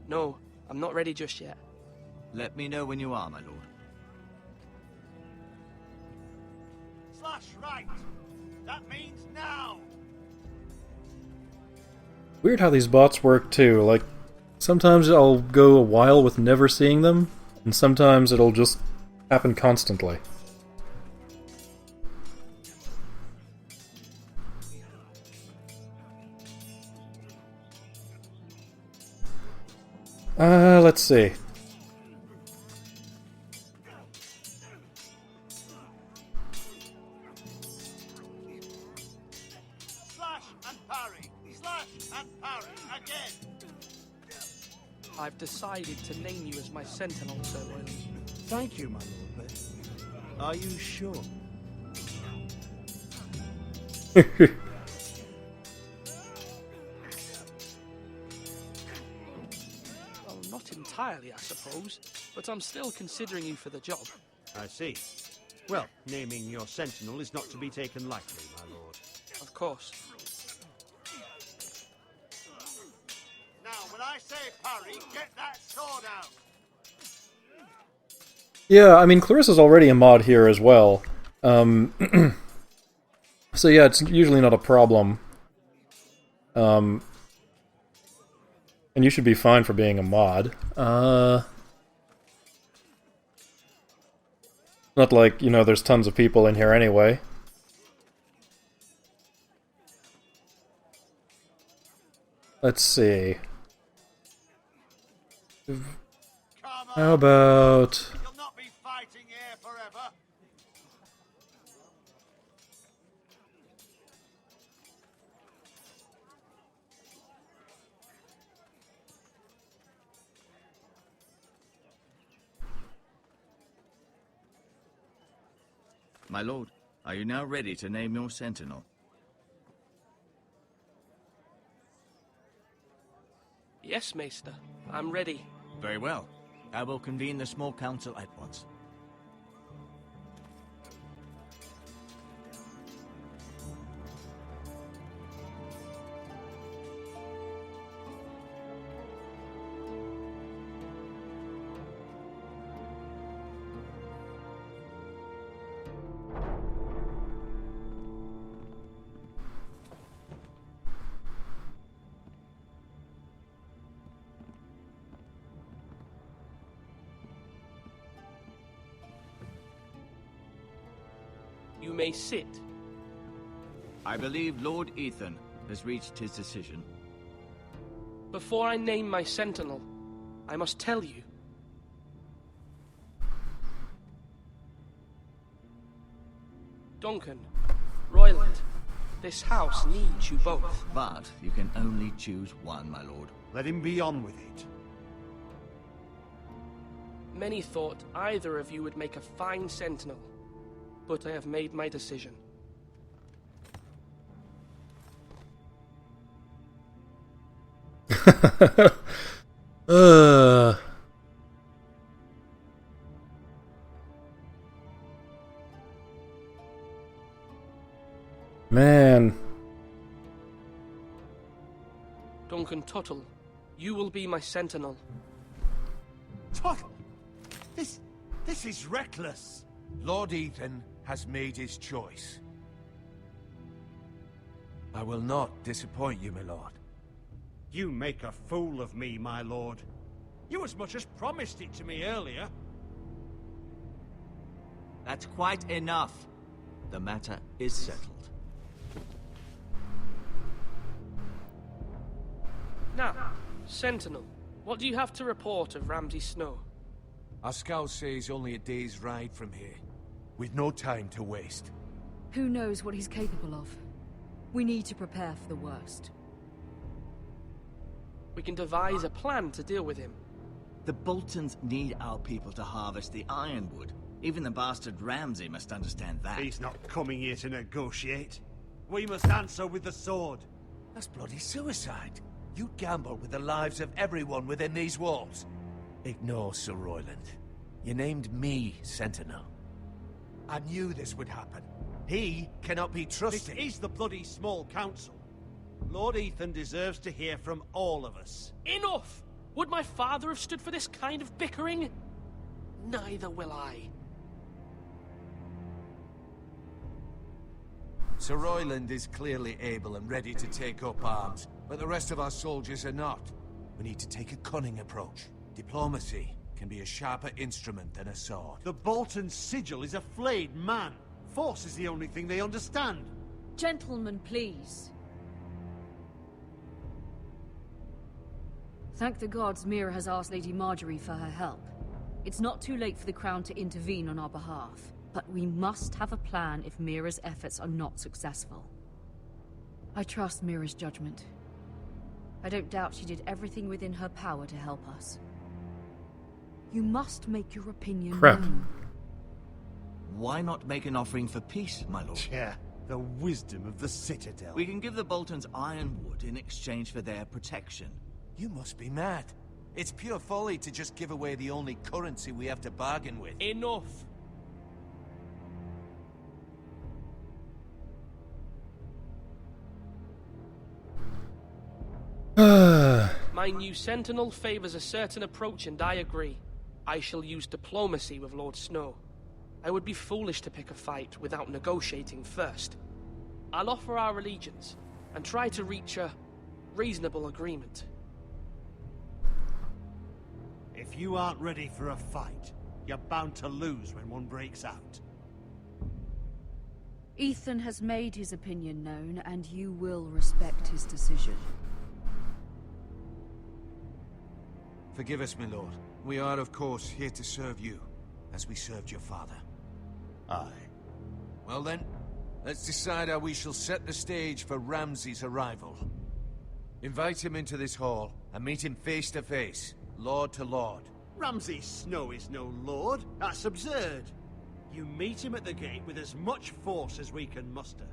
No, I'm not ready just yet. Let me know when you are, my lord. Slash right! That means now! Weird how these bots work too. Like, sometimes I'll go a while with never seeing them, and sometimes it'll just happen constantly. Let's see. Slash and parry! Slash and parry! Again! I've decided to name you as my sentinel, Sir Royland. Thank you, my lord, but are you sure? Well, not entirely, I suppose, but I'm still considering you for the job. I see. Well, naming your sentinel is not to be taken lightly, my lord. Of course. Now, when I say parry, get that sword out! Yeah, I mean, Clarissa's already a mod here as well. So yeah, it's usually not a problem. And you should be fine for being a mod. Not like, you know, there's tons of people in here anyway. Let's see. Come How about... You'll not be fighting here forever. My lord, are you now ready to name your sentinel? Yes, Maester. I'm ready. Very well. I will convene the small council at once. You may sit. I believe Lord Ethan has reached his decision. Before I name my sentinel, I must tell you. Duncan, Royland, this house needs you both. But you can only choose one, my lord. Let him be on with it. Many thought either of you would make a fine sentinel, but I have made my decision. Man. Duncan Tuttle, you will be my sentinel. Tuttle! This is reckless. Lord Ethan has made his choice. I will not disappoint you, my lord. You make a fool of me, my lord. You as much as promised it to me earlier. That's quite enough. The matter is settled. Now, Sentinel, what do you have to report of Ramsay Snow? Our scouts say he's only a day's ride from here. With no time to waste. Who knows what he's capable of? We need to prepare for the worst. We can devise a plan to deal with him. The Boltons need our people to harvest the ironwood. Even the bastard Ramsay must understand that. He's not coming here to negotiate. We must answer with the sword. That's bloody suicide. You gamble with the lives of everyone within these walls. Ignore Sir Royland. You named me Sentinel. I knew this would happen. He cannot be trusted. This is the bloody small council. Lord Ethan deserves to hear from all of us. Enough! Would my father have stood for this kind of bickering? Neither will I. Sir Royland is clearly able and ready to take up arms, but the rest of our soldiers are not. We need to take a cunning approach. Diplomacy can be a sharper instrument than a sword. The Bolton sigil is a flayed man. Force is the only thing they understand. Gentlemen, please. Thank the gods Mira has asked Lady Marjorie for her help. It's not too late for the Crown to intervene on our behalf, but we must have a plan if Mira's efforts are not successful. I trust Mira's judgment. I don't doubt she did everything within her power to help us. You must make your opinion known. Why not make an offering for peace, my lord? Yeah, the wisdom of the Citadel. We can give the Boltons ironwood in exchange for their protection. You must be mad. It's pure folly to just give away the only currency we have to bargain with. Enough! My new sentinel favors a certain approach, and I agree. I shall use diplomacy with Lord Snow. I would be foolish to pick a fight without negotiating first. I'll offer our allegiance, and try to reach a reasonable agreement. If you aren't ready for a fight, you're bound to lose when one breaks out. Ethan has made his opinion known, and you will respect his decision. Forgive us, my lord. We are, of course, here to serve you, as we served your father. Aye. Well then, let's decide how we shall set the stage for Ramsay's arrival. Invite him into this hall, and meet him face to face, lord to lord. Ramsay Snow is no lord. That's absurd. You meet him at the gate with as much force as we can muster.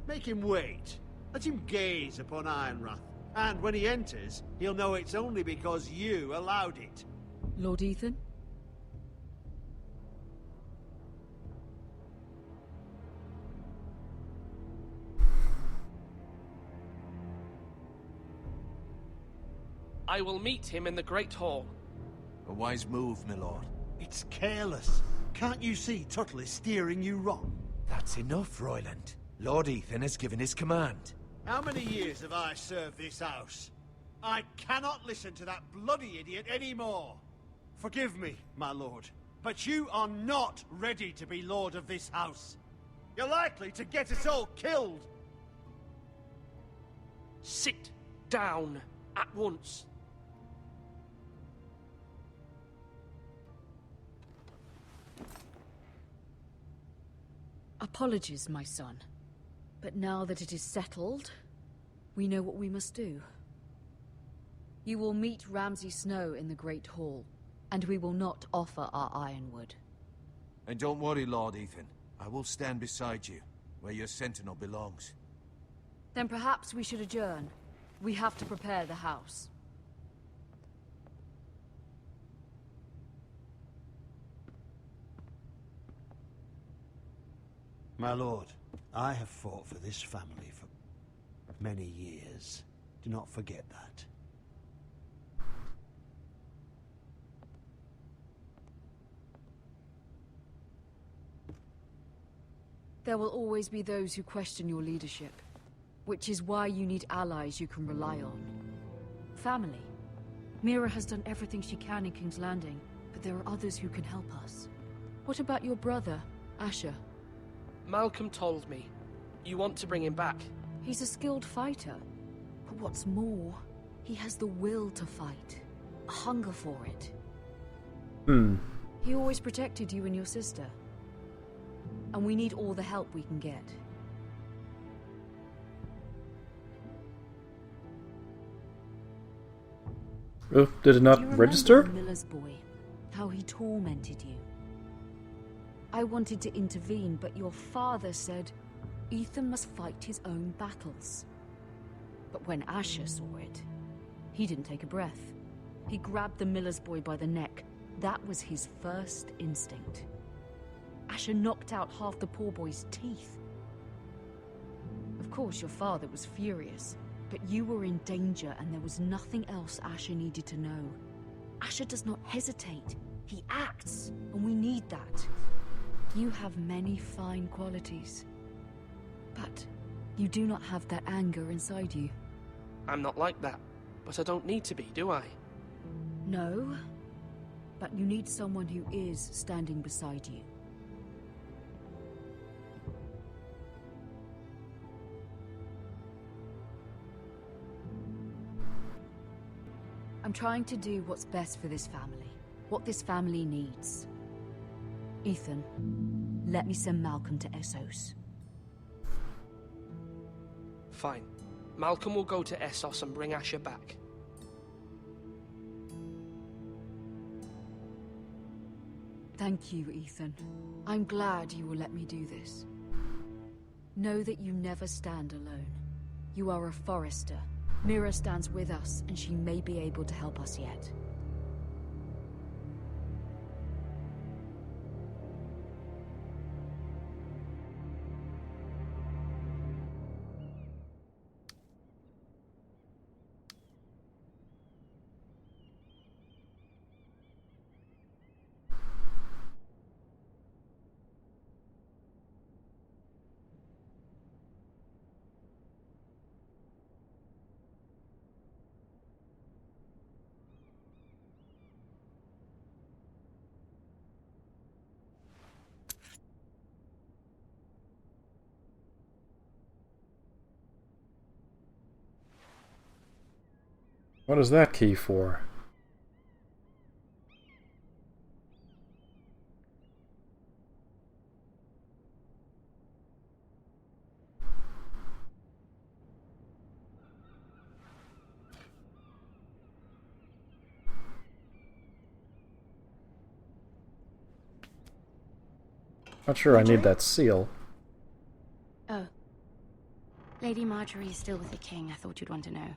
Make him wait. Let him gaze upon Ironrath. And when he enters, he'll know it's only because you allowed it. Lord Ethan? I will meet him in the Great Hall. A wise move, my lord. It's careless. Can't you see Tuttle is steering you wrong? That's enough, Royland. Lord Ethan has given his command. How many years have I served this house? I cannot listen to that bloody idiot anymore. Forgive me, my lord, but you are not ready to be lord of this house. You're likely to get us all killed. Sit down at once. Apologies, my son. But now that it is settled, we know what we must do. You will meet Ramsay Snow in the Great Hall, and we will not offer our ironwood. And don't worry, Lord Ethan. I will stand beside you, where your sentinel belongs. Then perhaps we should adjourn. We have to prepare the house. My lord, I have fought for this family for many years. Do not forget that. There will always be those who question your leadership, which is why you need allies you can rely on. Family. Mira has done everything she can in King's Landing, but there are others who can help us. What about your brother, Asher? Malcolm told me. You want to bring him back? He's a skilled fighter. But what's more, he has the will to fight. A hunger for it. He always protected you and your sister. And we need all the help we can get. Oh, did it not Do you register? remember Miller's boy? How he tormented you? I wanted to intervene, but your father said Ethan must fight his own battles. But when Asher saw it, he didn't take a breath. He grabbed the Miller's boy by the neck. That was his first instinct. Asher knocked out half the poor boy's teeth. Of course, your father was furious, but you were in danger and there was nothing else Asher needed to know. Asher does not hesitate. He acts, and we need that. You have many fine qualities, but you do not have that anger inside you. I'm not like that, but I don't need to be, do I? No, but you need someone who is standing beside you. I'm trying to do what's best for this family, what this family needs. Ethan, let me send Malcolm to Essos. Fine. Malcolm will go to Essos and bring Asher back. Thank you, Ethan. I'm glad you will let me do this. Know that you never stand alone. You are a Forrester. Mira stands with us, and she may be able to help us yet. What is that key for? Not sure I need that seal. Oh. Lady Marjorie is still with the king. I thought you'd want to know.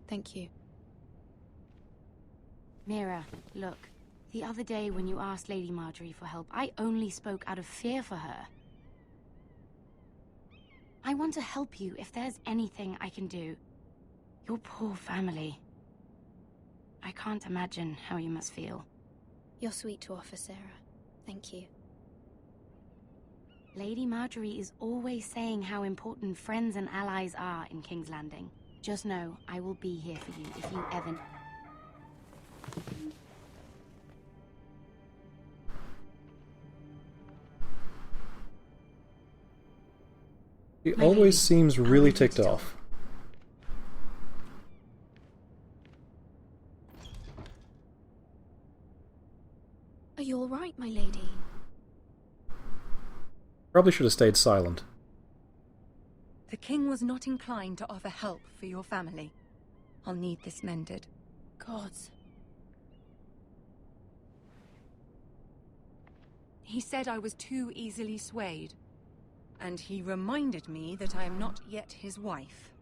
Thank you. Mira, look. The other day when you asked Lady Marjorie for help, I only spoke out of fear for her. I want to help you if there's anything I can do. Your poor family. I can't imagine how you must feel. You're sweet to offer, Sarah. Thank you. Lady Marjorie is always saying how important friends and allies are in King's Landing. Just know, I will be here for you if you ever... He always seems really ticked off. Are you all right, my lady? Probably should have stayed silent. The king was not inclined to offer help for your family. I'll need this mended. Gods. He said I was too easily swayed. And he reminded me that I am not yet his wife.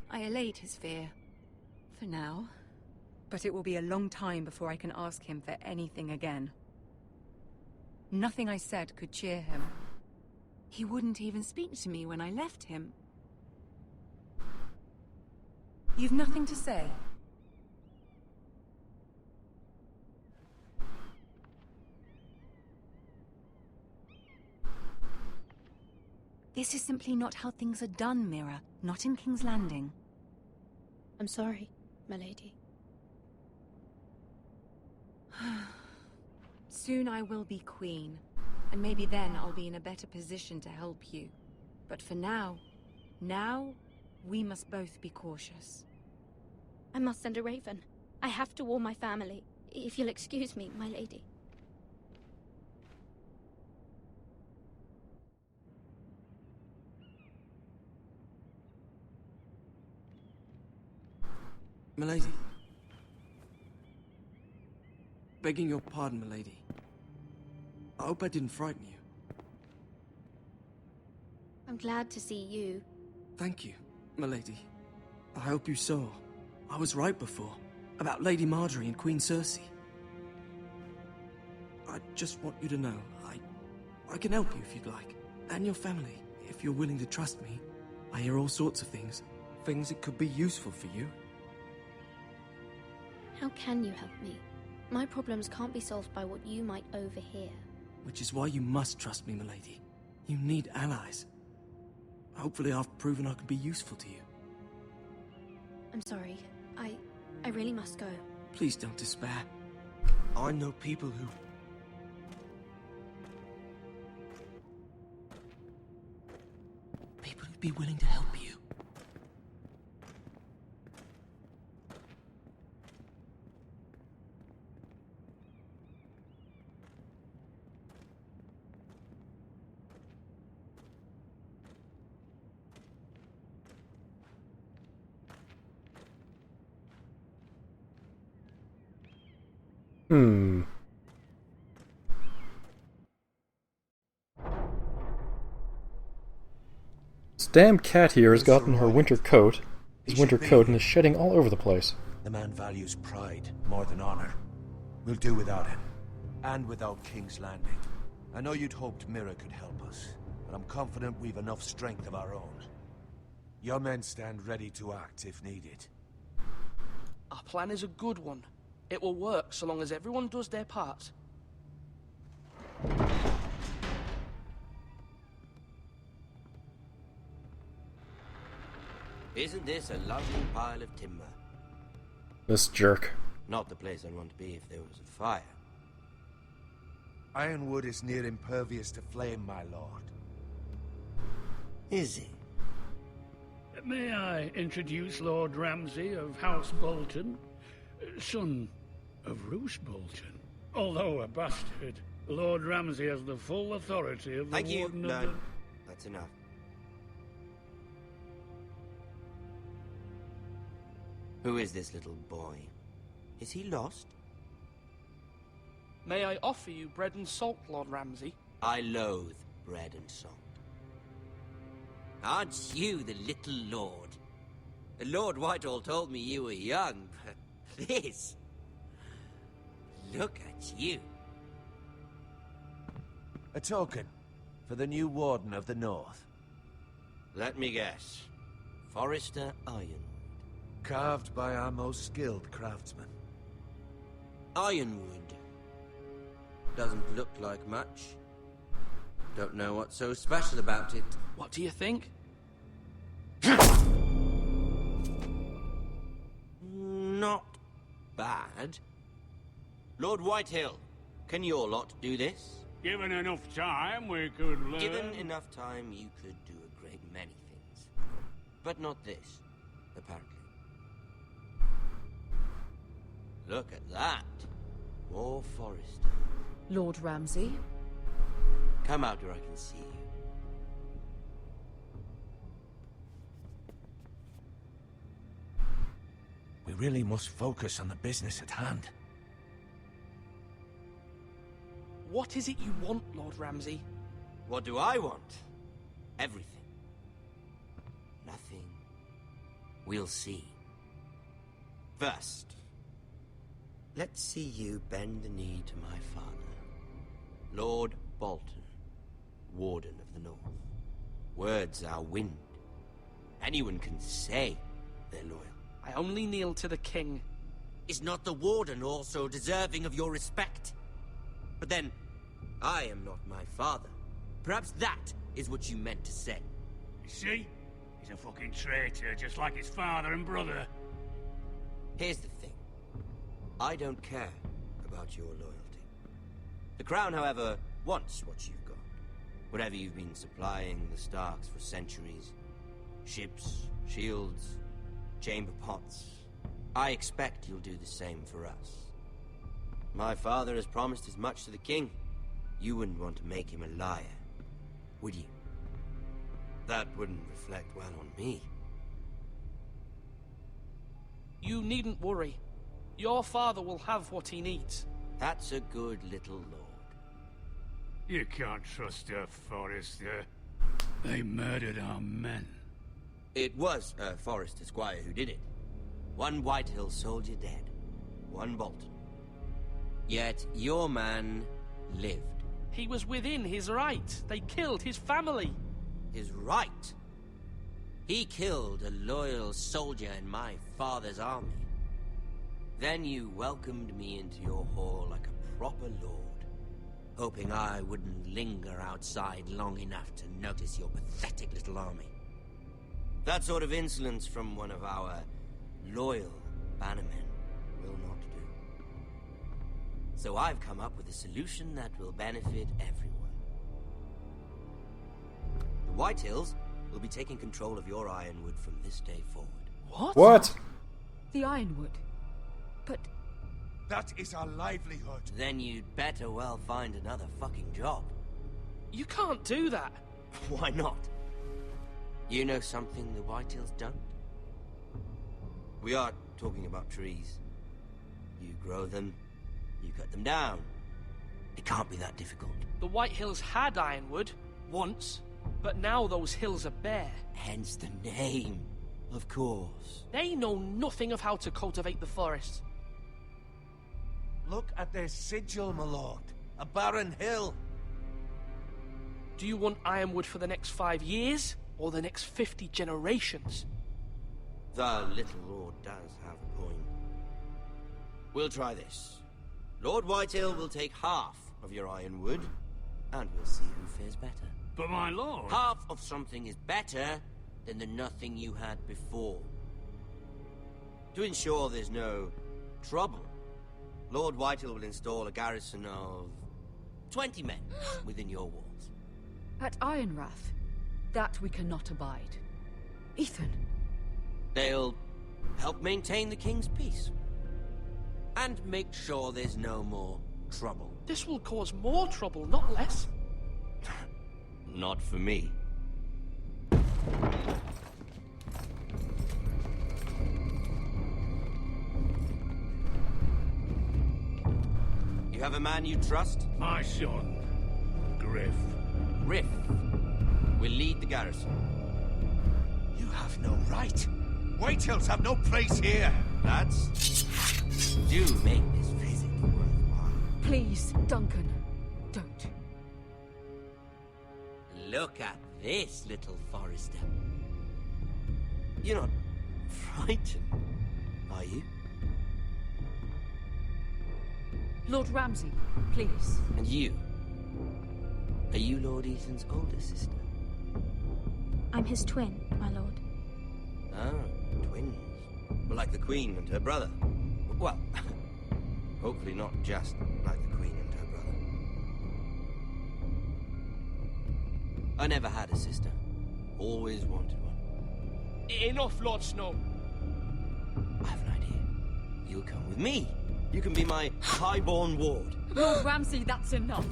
I allayed his fear. For now. But it will be a long time before I can ask him for anything again. Nothing I said could cheer him. He wouldn't even speak to me when I left him. You've nothing to say? This is simply not how things are done, Mira. Not in King's Landing. I'm sorry, my lady. Soon I will be queen, and maybe then I'll be in a better position to help you. But for now, we must both be cautious. I must send a raven. I have to warn my family. If you'll excuse me, my lady. Milady. Begging your pardon, milady. I hope I didn't frighten you. I'm glad to see you. Thank you, milady. I hope you saw. I was right before. About Lady Marjorie and Queen Cersei. I just want you to know, I can help you if you'd like. And your family, if you're willing to trust me. I hear all sorts of things. Things that could be useful for you. How can you help me? My problems can't be solved by what you might overhear. Which is why you must trust me, milady. You need allies. Hopefully I've proven I can be useful to you. I'm sorry. I really must go. Please don't despair. I know people who... People who'd be willing to help you. This damn cat here has gotten her winter coat, his winter coat, and is shedding all over the place. The man values pride more than honor. We'll do without him. And without King's Landing. I know you'd hoped Mira could help us, but I'm confident we've enough strength of our own. Your men stand ready to act if needed. Our plan is a good one. It will work so long as everyone does their part. Isn't this a lovely pile of timber? This jerk. Not the place I'd want to be if there was a fire. Ironwood is near impervious to flame, my lord. Is he? May I introduce Lord Ramsay of House Bolton, son of Roose Bolton. Although a bastard, Lord Ramsay has the full authority of the Thank you. Warden of No, the... that's enough. Who is this little boy? Is he lost? May I offer you bread and salt, Lord Ramsay? I loathe bread and salt. Aren't you the little lord? Lord Whitehall told me you were young, but this... Look at you. A token for the new Warden of the North. Let me guess. Forrester Ironwood. Carved by our most skilled craftsmen. Ironwood. Doesn't look like much. Don't know what's so special about it. What do you think? Not bad. Lord Whitehill, can your lot do this? Given enough time, we could learn. Given enough time, you could do a great many things. But not this, apparently. Look at that. More Forrester. Lord Ramsay? Come out where I can see you. We really must focus on the business at hand. What is it you want, Lord Ramsay? What do I want? Everything. Nothing. We'll see. First, let's see you bend the knee to my father, Lord Bolton, Warden of the North. Words are wind. Anyone can say they're loyal. I only kneel to the king. Is not the Warden also deserving of your respect? But then, I am not my father. Perhaps that is what you meant to say. You see? He's a fucking traitor, just like his father and brother. Here's the thing. I don't care about your loyalty. The Crown, however, wants what you've got. Whatever you've been supplying the Starks for centuries. Ships, shields, chamber pots. I expect you'll do the same for us. My father has promised as much to the king. You wouldn't want to make him a liar, would you? That wouldn't reflect well on me. You needn't worry. Your father will have what he needs. That's a good little lord. You can't trust her, Forrester. They murdered our men. It was Forrester Squire who did it. One Whitehill soldier dead. One Bolton. Yet your man lived. He was within his right. They killed his family. His right? He killed a loyal soldier in my father's army. Then you welcomed me into your hall like a proper lord, hoping I wouldn't linger outside long enough to notice your pathetic little army. That sort of insolence from one of our loyal bannermen will not do. So I've come up with a solution that will benefit everyone. The Whitehills will be taking control of your Ironwood from this day forward. What? The Ironwood? But... That is our livelihood. Then you'd better well find another fucking job. You can't do that. Why not? You know something the Whitehills don't? We are talking about trees. You grow them, you cut them down. It can't be that difficult. The Whitehills had Ironwood, once, but now those hills are bare. Hence the name, of course. They know nothing of how to cultivate the forest. Look at their sigil, my lord. A barren hill. Do you want Ironwood for the next 5 years, or the next 50 generations? The little lord does have a point. We'll try this. Lord Whitehill will take half of your Ironwood, and we'll see who fares better. But my lord... Half of something is better than the nothing you had before. To ensure there's no trouble, Lord Whitehill will install a garrison of 20 men within your walls. At Ironrath, that we cannot abide. Ethan. They'll help maintain the king's peace. And make sure there's no more trouble. This will cause more trouble, not less. Not for me. You You have a man you trust? My son, Griff. Griff will lead the garrison. You have no right. Whitehills have no place here. Lads, do make this visit worthwhile. Please, Duncan, don't. Look at this, little Forrester. You're not frightened, are you? Lord Ramsay, please. And you? Are you Lord Ethan's older sister? I'm his twin, my lord. Ah, twins. Well, like the Queen and her brother. Well, hopefully not just like the Queen and her brother. I never had a sister. Always wanted one. Enough, Lord Snow. I have an idea. You'll come with me. You can be my highborn ward. Lord Ramsay, that's enough.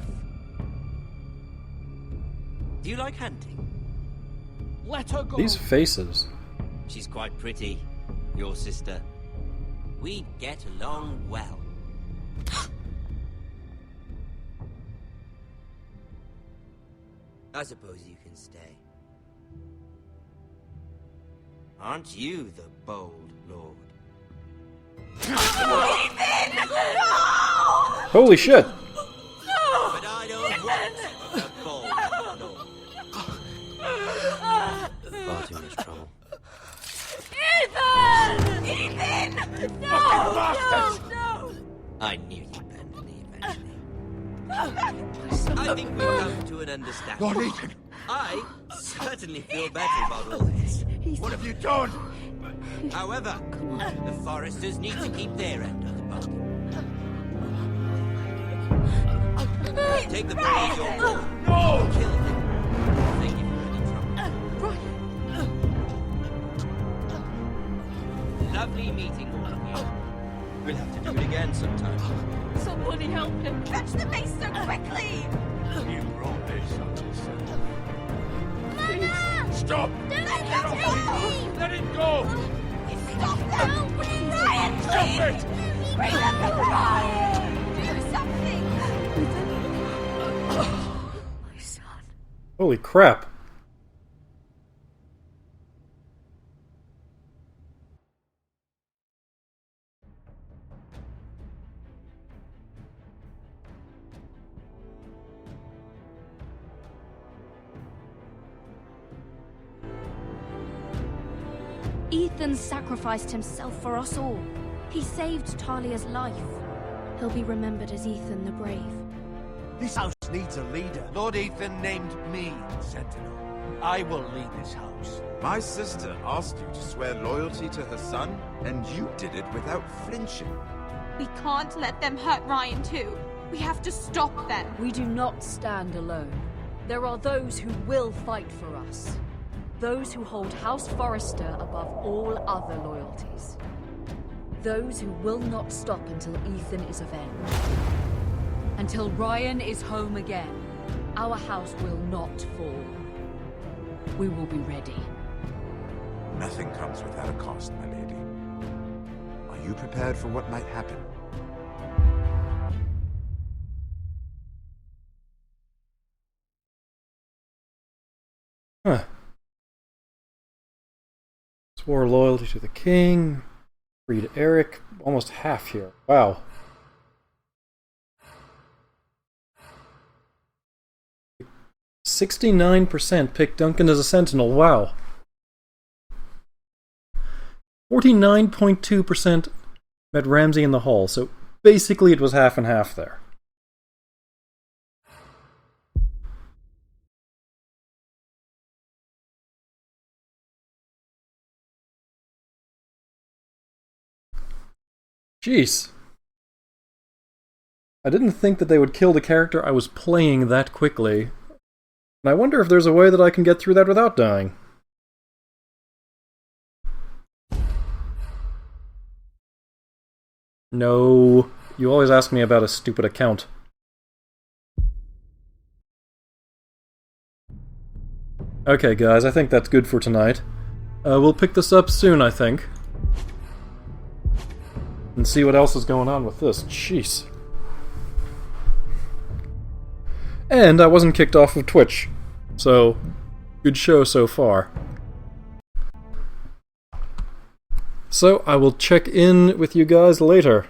Do you like hunting? Let her go. These faces. She's quite pretty, your sister. We'd get along well. I suppose you can stay. Aren't you the bold lord? Holy shit! But I don't want the bold lord. Far too much trouble. Ethan! Ethan! No! No! I knew you'd bend to me eventually. I think we've come to an understanding. Lord Ethan! I certainly feel better about all this. What have you done? However, the Foresters need to keep their end of the bargain. Take the body of your lord. No! Kill him. Thank you for any trouble. Lovely meeting all of you. We'll have to do it again sometime. Somebody help him. Fetch the maester quickly! You brought this on yourself. Mama! Stop! Don't let Get them off take me! me! Let it go! Stop them! Ryan, Stop please! it! Bring them to Ryan! Do something! My son. Holy crap. Ethan sacrificed himself for us all. He saved Talia's life. He'll be remembered as Ethan the Brave. This house needs a leader. Lord Ethan named me Sentinel. I will lead this house. My sister asked you to swear loyalty to her son, and you did it without flinching. We can't let them hurt Ryan too. We have to stop them. We do not stand alone. There are those who will fight for us. Those who hold House Forrester above all other loyalties. Those who will not stop until Ethan is avenged. Until Ryan is home again, our house will not fall. We will be ready. Nothing comes without a cost, my lady. Are you prepared for what might happen? Huh. Swore loyalty to the king. Freed Eric. Almost half here. Wow. %69% picked Duncan as a sentinel. Wow. 49.2% met Ramsay in the hall. So basically it was half and half there. Jeez. I didn't think that they would kill the character I was playing that quickly. And I wonder if there's a way that I can get through that without dying. No. You always ask me about a stupid account. Okay, guys, I think that's good for tonight. We'll pick this up soon, I think. And see what else is going on with this. Jeez. And I wasn't kicked off of Twitch. So, good show so far. So, I will check in with you guys later.